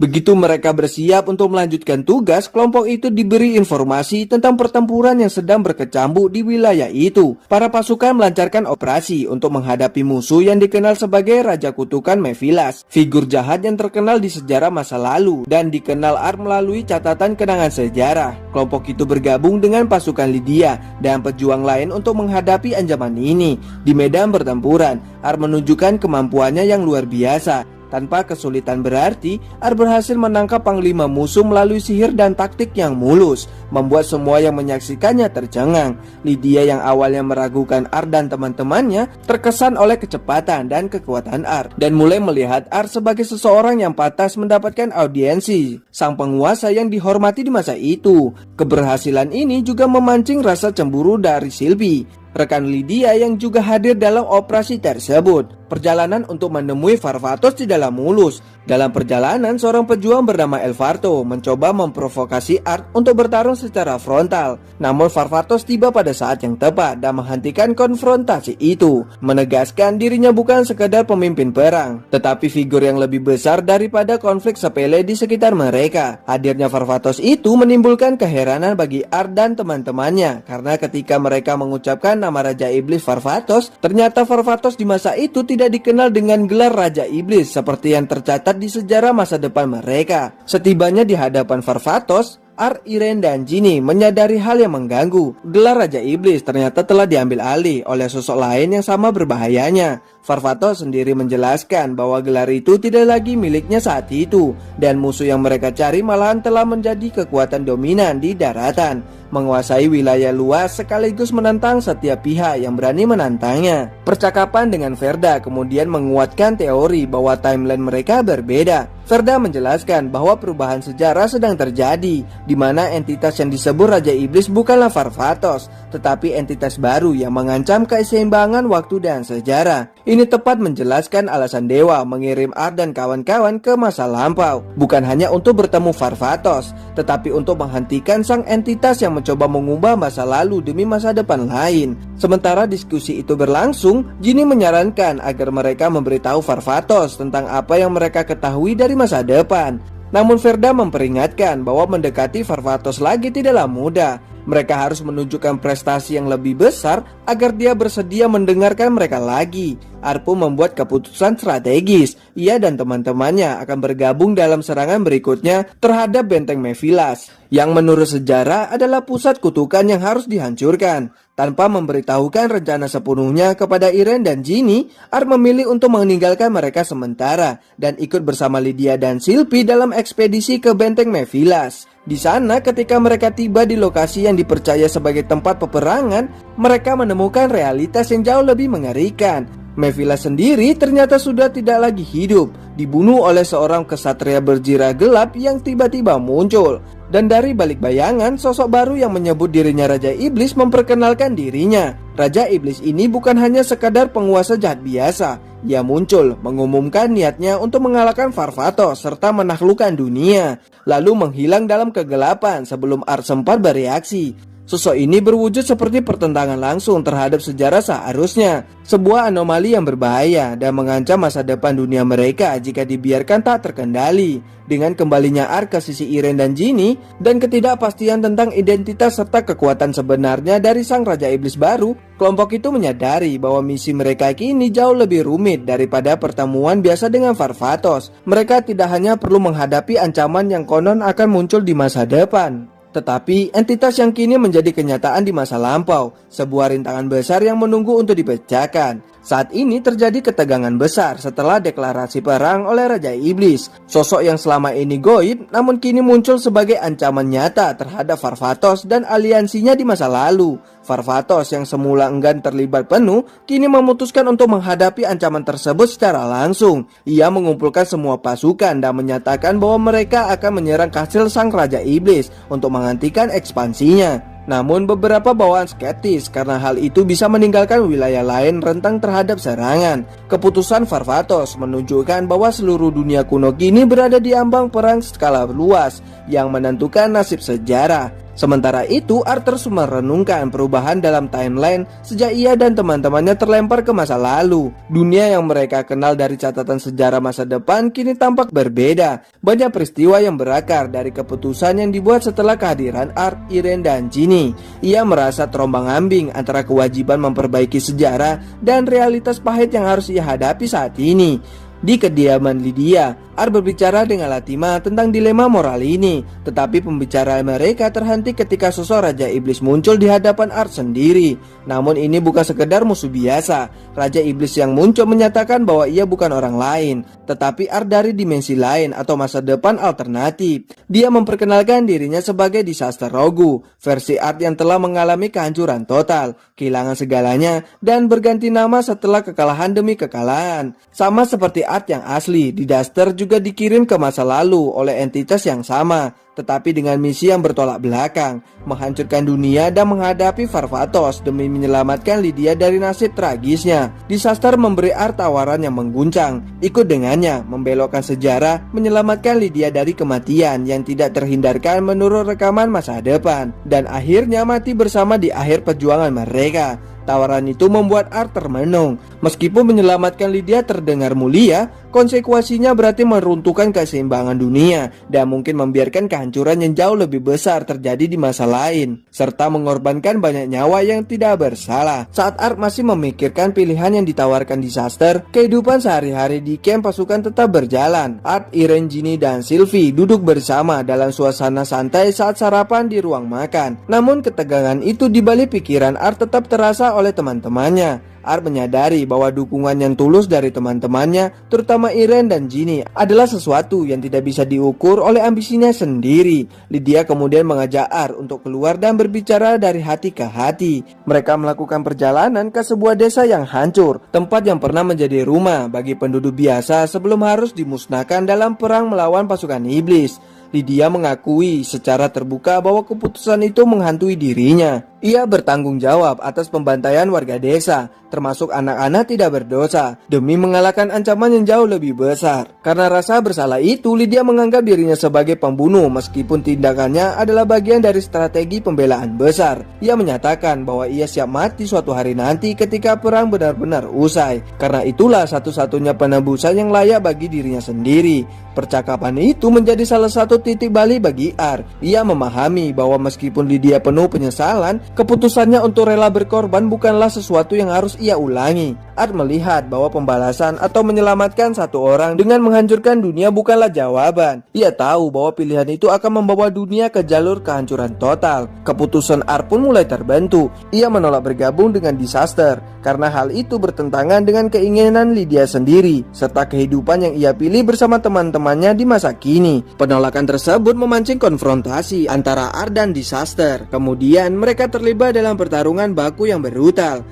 Begitu mereka bersiap untuk melanjutkan tugas, kelompok itu diberi informasi tentang pertempuran yang sedang berkecambuk di wilayah itu. Para pasukan melancarkan operasi untuk menghadapi musuh yang dikenal sebagai Raja Kutukan Mephilas, figur jahat yang terkenal di sejarah masa lalu dan dikenal Art melalui catatan kenangan sejarah. Kelompok itu bergabung dengan pasukan Lydia dan pejuang lain untuk menghadapi ancaman ini. Di medan pertempuran, Art menunjukkan kemampuannya yang luar biasa. Tanpa kesulitan berarti, Art berhasil menangkap panglima musuh melalui sihir dan taktik yang mulus, membuat semua yang menyaksikannya tercengang. Lydia yang awalnya meragukan Art dan teman-temannya terkesan oleh kecepatan dan kekuatan Art, dan mulai melihat Art sebagai seseorang yang pantas mendapatkan audiensi sang penguasa yang dihormati di masa itu. Keberhasilan ini juga memancing rasa cemburu dari Sylvie. rekan Lydia yang juga hadir dalam operasi tersebut. Perjalanan untuk menemui Varvatos tidak mulus. Dalam perjalanan, seorang pejuang bernama Elvarto mencoba memprovokasi Art untuk bertarung secara frontal. Namun Varvatos tiba pada saat yang tepat dan menghentikan konfrontasi itu, menegaskan dirinya bukan sekedar pemimpin perang, tetapi figur yang lebih besar daripada konflik sepele di sekitar mereka. Hadirnya Varvatos itu menimbulkan keheranan bagi Art dan teman-temannya, karena ketika mereka mengucapkan nama Raja Iblis Varvatos, ternyata Varvatos di masa itu tidak dikenal dengan gelar Raja Iblis seperti yang tercatat di sejarah masa depan mereka. Setibanya di hadapan Varvatos, Art, Irene, dan Ginny menyadari hal yang mengganggu. Gelar Raja Iblis ternyata telah diambil alih oleh sosok lain yang sama berbahayanya. Varvatos sendiri menjelaskan bahwa gelar itu tidak lagi miliknya saat itu, dan musuh yang mereka cari malahan telah menjadi kekuatan dominan di daratan, menguasai wilayah luas sekaligus menentang setiap pihak yang berani menantangnya. Percakapan dengan Verda kemudian menguatkan teori bahwa timeline mereka berbeda. Verda menjelaskan bahwa perubahan sejarah sedang terjadi, di mana entitas yang disebut Raja Iblis bukanlah Varvatos, tetapi entitas baru yang mengancam keseimbangan waktu dan sejarah. Ini tepat menjelaskan alasan Dewa mengirim Art dan kawan-kawan ke masa lampau, bukan hanya untuk bertemu Varvatos, tetapi untuk menghentikan sang entitas yang mencoba mengubah masa lalu demi masa depan lain. Sementara diskusi itu berlangsung, Ginny menyarankan agar mereka memberitahu Varvatos tentang apa yang mereka ketahui dari masa depan. Namun Verda memperingatkan bahwa mendekati Varvatos lagi tidaklah mudah. Mereka harus menunjukkan prestasi yang lebih besar agar dia bersedia mendengarkan mereka lagi. Art pun membuat keputusan strategis. Ia dan teman-temannya akan bergabung dalam serangan berikutnya terhadap benteng Mephilas, yang menurut sejarah adalah pusat kutukan yang harus dihancurkan. Tanpa memberitahukan rencana sepenuhnya kepada Irene dan Ginny, Art memilih untuk meninggalkan mereka sementara dan ikut bersama Lydia dan Sylvie dalam ekspedisi ke benteng Mephilas. Di sana, ketika mereka tiba di lokasi yang dipercaya sebagai tempat peperangan, mereka menemukan realitas yang jauh lebih mengerikan. Mephilas sendiri ternyata sudah tidak lagi hidup, dibunuh oleh seorang kesatria berjirah gelap yang tiba-tiba muncul. Dan dari balik bayangan, sosok baru yang menyebut dirinya Raja Iblis memperkenalkan dirinya. Raja Iblis ini bukan hanya sekadar penguasa jahat biasa. Ia muncul mengumumkan niatnya untuk mengalahkan Varvatos serta menaklukkan dunia, lalu menghilang dalam kegelapan sebelum Art sempat bereaksi. Sosok ini berwujud seperti pertentangan langsung terhadap sejarah seharusnya, sebuah anomali yang berbahaya dan mengancam masa depan dunia mereka jika dibiarkan tak terkendali. Dengan kembalinya Art ke sisi Irene dan Ginny, dan ketidakpastian tentang identitas serta kekuatan sebenarnya dari sang Raja Iblis baru, kelompok itu menyadari bahwa misi mereka kini jauh lebih rumit daripada pertemuan biasa dengan Varvatos. Mereka tidak hanya perlu menghadapi ancaman yang konon akan muncul di masa depan, tetapi entitas yang kini menjadi kenyataan di masa lampau, sebuah rintangan besar yang menunggu untuk dipecahkan. Saat ini terjadi ketegangan besar setelah deklarasi perang oleh Raja Iblis. Sosok yang selama ini goib namun kini muncul sebagai ancaman nyata terhadap Varvatos dan aliansinya di masa lalu. Varvatos yang semula enggan terlibat penuh kini memutuskan untuk menghadapi ancaman tersebut secara langsung. Ia mengumpulkan semua pasukan dan menyatakan bahwa mereka akan menyerang kastil sang Raja Iblis untuk menghentikan ekspansinya. Namun beberapa bawaan skeptis karena hal itu bisa meninggalkan wilayah lain rentan terhadap serangan. Keputusan Varvatos menunjukkan bahwa seluruh dunia kuno kini berada di ambang perang skala luas yang menentukan nasib sejarah. Sementara itu, Art terus merenungkan perubahan dalam timeline sejak ia dan teman-temannya terlempar ke masa lalu. Dunia yang mereka kenal dari catatan sejarah masa depan kini tampak berbeda. Banyak peristiwa yang berakar dari keputusan yang dibuat setelah kehadiran Art, Irene, dan Ginny. Ia merasa terombang-ambing antara kewajiban memperbaiki sejarah dan realitas pahit yang harus ia hadapi saat ini. Di kediaman Lydia, Art berbicara dengan Latima tentang dilema moral ini, tetapi pembicaraan mereka terhenti ketika sosok Raja Iblis muncul di hadapan Art sendiri. Namun ini bukan sekedar musuh biasa. Raja Iblis yang muncul menyatakan bahwa ia bukan orang lain, tetapi Art dari dimensi lain atau masa depan alternatif. Dia memperkenalkan dirinya sebagai Disaster Rogu, versi Art yang telah mengalami kehancuran total, kehilangan segalanya, dan berganti nama setelah kekalahan demi kekalahan. Sama seperti Art yang asli, di Duster juga dikirim ke masa lalu oleh entitas yang sama, tetapi dengan misi yang bertolak belakang, menghancurkan dunia dan menghadapi Varvatos demi menyelamatkan Lydia dari nasib tragisnya. Disaster memberi Art tawaran yang mengguncang, ikut dengannya, membelokkan sejarah, menyelamatkan Lydia dari kematian yang tidak terhindarkan menurut rekaman masa depan, dan akhirnya mati bersama di akhir perjuangan mereka. Tawaran itu membuat Art termenung. Meskipun menyelamatkan Lydia terdengar mulia, konsekuensinya berarti meruntuhkan keseimbangan dunia dan mungkin membiarkan kehancuran yang jauh lebih besar terjadi di masa lain, serta mengorbankan banyak nyawa yang tidak bersalah. Saat Art masih memikirkan pilihan yang ditawarkan Disaster, kehidupan sehari-hari di camp pasukan tetap berjalan. Art, Irene, Ginny, dan Sylvie duduk bersama dalam suasana santai saat sarapan di ruang makan. Namun ketegangan itu di balik pikiran Art tetap terasa oleh teman-temannya. Art menyadari bahwa dukungan yang tulus dari teman-temannya, terutama Irene dan Ginny, adalah sesuatu yang tidak bisa diukur oleh ambisinya sendiri. Lydia kemudian mengajak Art untuk keluar dan berbicara dari hati ke hati. Mereka melakukan perjalanan ke sebuah desa yang hancur, tempat yang pernah menjadi rumah bagi penduduk biasa sebelum harus dimusnahkan dalam perang melawan pasukan iblis. Lydia mengakui secara terbuka bahwa keputusan itu menghantui dirinya. Ia bertanggung jawab atas pembantaian warga desa, termasuk anak-anak tidak berdosa, demi mengalahkan ancaman yang jauh lebih besar. Karena rasa bersalah itu, Lydia menganggap dirinya sebagai pembunuh meskipun tindakannya adalah bagian dari strategi pembelaan besar. Ia menyatakan bahwa ia siap mati suatu hari nanti ketika perang benar-benar usai. Karena itulah satu-satunya penebusan yang layak bagi dirinya sendiri. Percakapan itu menjadi salah satu titik balik bagi Art. Ia memahami bahwa meskipun Lydia penuh penyesalan, keputusannya untuk rela berkorban bukanlah sesuatu yang harus ia ulangi. Art melihat bahwa pembalasan atau menyelamatkan satu orang dengan menghancurkan dunia bukanlah jawaban. Ia tahu bahwa pilihan itu akan membawa dunia ke jalur kehancuran total. Keputusan Art pun mulai terbentuk. Ia menolak bergabung dengan Disaster karena hal itu bertentangan dengan keinginan Lydia sendiri serta kehidupan yang ia pilih bersama teman-temannya di masa kini. Penolakan tersebut memancing konfrontasi antara Art dan Disaster. Kemudian mereka terlibat dalam pertarungan baku yang brutal.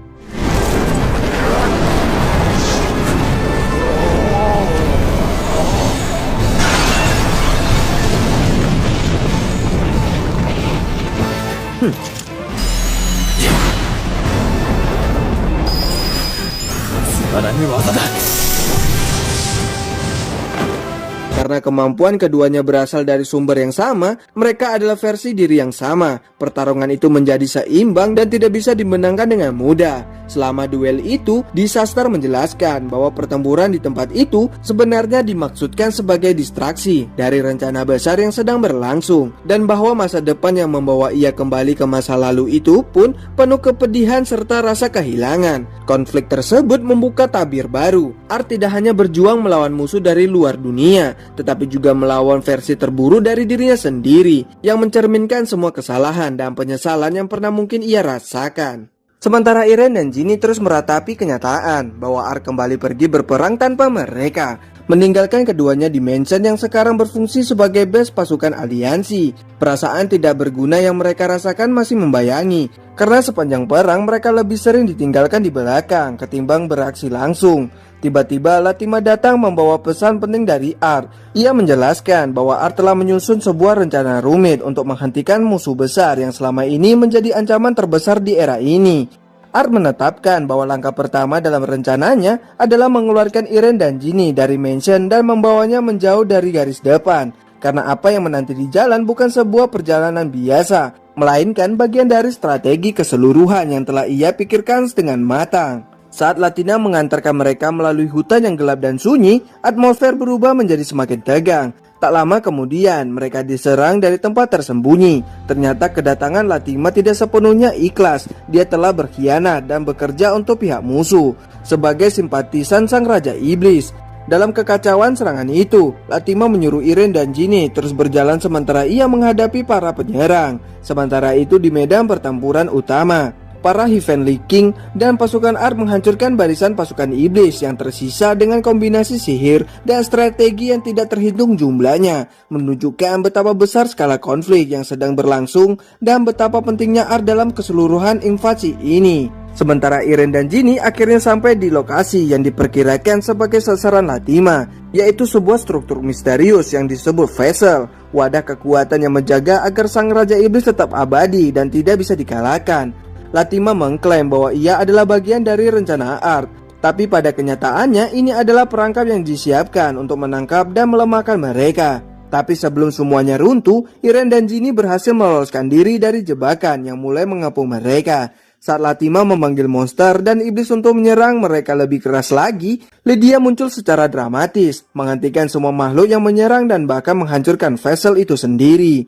Karena kemampuan keduanya berasal dari sumber yang sama, mereka adalah versi diri yang sama. Pertarungan itu menjadi seimbang dan tidak bisa dimenangkan dengan mudah. Selama duel itu, Disaster menjelaskan bahwa pertempuran di tempat itu sebenarnya dimaksudkan sebagai distraksi dari rencana besar yang sedang berlangsung, dan bahwa masa depan yang membawa ia kembali ke masa lalu itu pun penuh kepedihan serta rasa kehilangan. Konflik tersebut membuka tabir baru. Art tidak hanya berjuang melawan musuh dari luar dunia, tetapi juga melawan versi terburuk dari dirinya sendiri yang mencerminkan semua kesalahan dan penyesalan yang pernah mungkin ia rasakan. Sementara Irene dan Ginny terus meratapi kenyataan bahwa Art kembali pergi berperang tanpa mereka, meninggalkan keduanya di mansion yang sekarang berfungsi sebagai base pasukan aliansi. Perasaan tidak berguna yang mereka rasakan masih membayangi, karena sepanjang perang mereka lebih sering ditinggalkan di belakang ketimbang beraksi langsung. Tiba-tiba Latima datang membawa pesan penting dari Art. Ia menjelaskan bahwa Art telah menyusun sebuah rencana rumit untuk menghentikan musuh besar yang selama ini menjadi ancaman terbesar di era ini. Art menetapkan bahwa langkah pertama dalam rencananya adalah mengeluarkan Irene dan Ginny dari mansion dan membawanya menjauh dari garis depan. Karena apa yang menanti di jalan bukan sebuah perjalanan biasa, melainkan bagian dari strategi keseluruhan yang telah ia pikirkan dengan matang. Saat Latina mengantarkan mereka melalui hutan yang gelap dan sunyi, atmosfer berubah menjadi semakin tegang. Tak lama kemudian mereka diserang dari tempat tersembunyi. Ternyata kedatangan Latima tidak sepenuhnya ikhlas. Dia telah berkhianat dan bekerja untuk pihak musuh sebagai simpatisan sang Raja Iblis. Dalam kekacauan serangan itu, Latima menyuruh Irene dan Ginny terus berjalan sementara ia menghadapi para penyerang. Sementara itu di medan pertempuran utama, para Heavenly King dan pasukan Art menghancurkan barisan pasukan iblis yang tersisa dengan kombinasi sihir dan strategi yang tidak terhitung jumlahnya, menunjukkan betapa besar skala konflik yang sedang berlangsung dan betapa pentingnya Art dalam keseluruhan invasi ini. Sementara Iren dan Jinny akhirnya sampai di lokasi yang diperkirakan sebagai sasaran Latima, yaitu sebuah struktur misterius yang disebut vessel, wadah kekuatan yang menjaga agar sang Raja Iblis tetap abadi dan tidak bisa dikalahkan. Latima mengklaim bahwa ia adalah bagian dari rencana Art, tapi pada kenyataannya ini adalah perangkap yang disiapkan untuk menangkap dan melemahkan mereka. Tapi sebelum semuanya runtuh, Iren dan Jinny berhasil meloloskan diri dari jebakan yang mulai mengepung mereka. Saat Latima memanggil monster dan iblis untuk menyerang mereka lebih keras lagi, Lydia muncul secara dramatis, menghentikan semua makhluk yang menyerang dan bahkan menghancurkan vessel itu sendiri.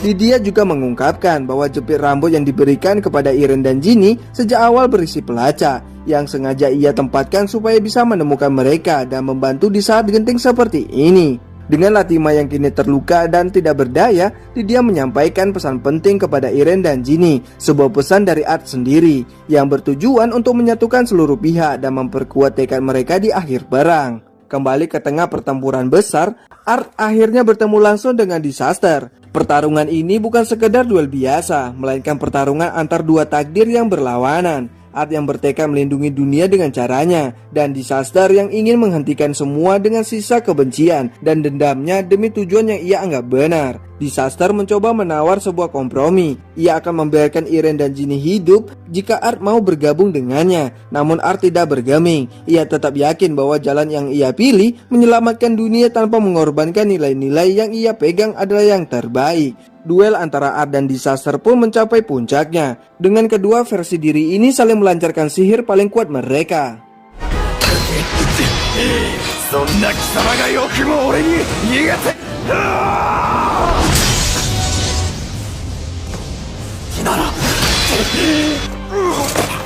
Lydia juga mengungkapkan bahwa jepit rambut yang diberikan kepada Iren dan Jinny sejak awal berisi pelacak yang sengaja ia tempatkan supaya bisa menemukan mereka dan membantu di saat genting seperti ini. Dengan Latima yang kini terluka dan tidak berdaya, Lydia menyampaikan pesan penting kepada Iren dan Jinny, sebuah pesan dari Art sendiri yang bertujuan untuk menyatukan seluruh pihak dan memperkuat tekad mereka di akhir perang. Kembali ke tengah pertempuran besar, Art akhirnya bertemu langsung dengan Disaster. Pertarungan ini bukan sekedar duel biasa, melainkan pertarungan antar dua takdir yang berlawanan. Art yang bertekad melindungi dunia dengan caranya, dan Disaster yang ingin menghentikan semua dengan sisa kebencian dan dendamnya demi tujuan yang ia anggap benar. Disaster mencoba menawar sebuah kompromi. Ia akan membiarkan Iren dan Jinny hidup jika Art mau bergabung dengannya. Namun Art tidak bergeming. Ia tetap yakin bahwa jalan yang ia pilih menyelamatkan dunia tanpa mengorbankan nilai-nilai yang ia pegang adalah yang terbaik. Duel antara Art dan Disaster pun mencapai puncaknya, dengan kedua versi diri ini saling melancarkan sihir paling kuat mereka.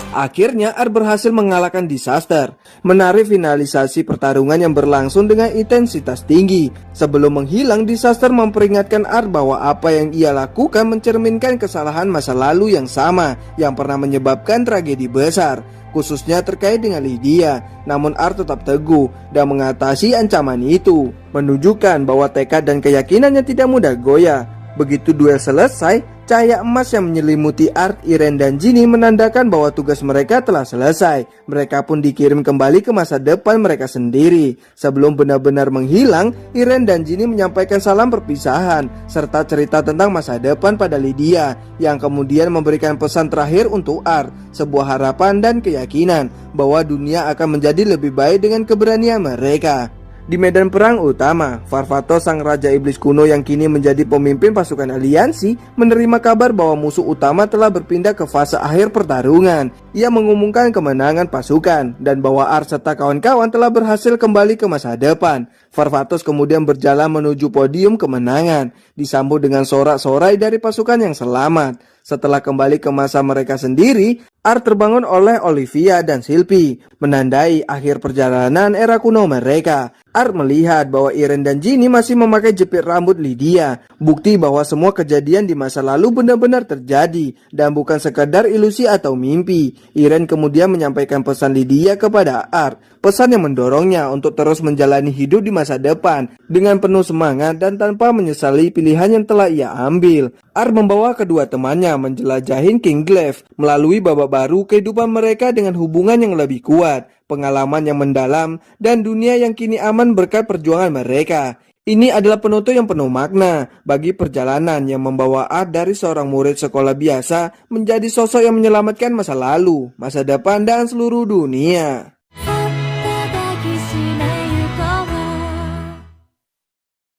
Akhirnya Art berhasil mengalahkan Disaster, menarik finalisasi pertarungan yang berlangsung dengan intensitas tinggi. Sebelum menghilang, Disaster memperingatkan Art bahwa apa yang ia lakukan mencerminkan kesalahan masa lalu yang sama yang pernah menyebabkan tragedi besar, khususnya terkait dengan Lydia. Namun Art tetap teguh dan mengatasi ancaman itu, menunjukkan bahwa tekad dan keyakinannya tidak mudah goyah. Begitu duel selesai, cahaya emas yang menyelimuti Art, Iren, dan Jinny menandakan bahwa tugas mereka telah selesai. Mereka pun dikirim kembali ke masa depan mereka sendiri. Sebelum benar-benar menghilang, Iren dan Jinny menyampaikan salam perpisahan serta cerita tentang masa depan pada Lydia, yang kemudian memberikan pesan terakhir untuk Art, sebuah harapan dan keyakinan bahwa dunia akan menjadi lebih baik dengan keberanian mereka. Di medan perang utama, Farvatos, sang Raja Iblis kuno yang kini menjadi pemimpin pasukan aliansi, menerima kabar bahwa musuh utama telah berpindah ke fase akhir pertarungan. Ia mengumumkan kemenangan pasukan dan bahwa Art serta kawan-kawan telah berhasil kembali ke masa depan. Farvatos kemudian berjalan menuju podium kemenangan, disambut dengan sorak-sorai dari pasukan yang selamat. Setelah kembali ke masa mereka sendiri, Art terbangun oleh Olivia dan Sylvie, menandai akhir perjalanan era kuno mereka. Art melihat bahwa Iren dan Jinny masih memakai jepit rambut Lydia, bukti bahwa semua kejadian di masa lalu benar-benar terjadi dan bukan sekadar ilusi atau mimpi. Iren kemudian menyampaikan pesan Lydia kepada Art, pesan yang mendorongnya untuk terus menjalani hidup di masa depan dengan penuh semangat dan tanpa menyesali pilihan yang telah ia ambil. Art membawa kedua temannya menjelajahin Kingsglaive melalui babak baru kehidupan mereka dengan hubungan yang lebih kuat, pengalaman yang mendalam, dan dunia yang kini aman berkat perjuangan mereka. Ini adalah penutup yang penuh makna bagi perjalanan yang membawa Art dari seorang murid sekolah biasa menjadi sosok yang menyelamatkan masa lalu, masa depan, dan seluruh dunia.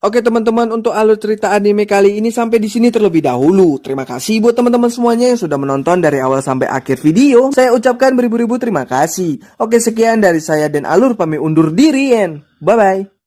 Oke teman-teman, untuk alur cerita anime kali ini sampai di sini terlebih dahulu. Terima kasih buat teman-teman semuanya yang sudah menonton dari awal sampai akhir video. Saya ucapkan beribu-ribu terima kasih. Oke, sekian dari saya dan Alur pamit undur diri, and bye-bye.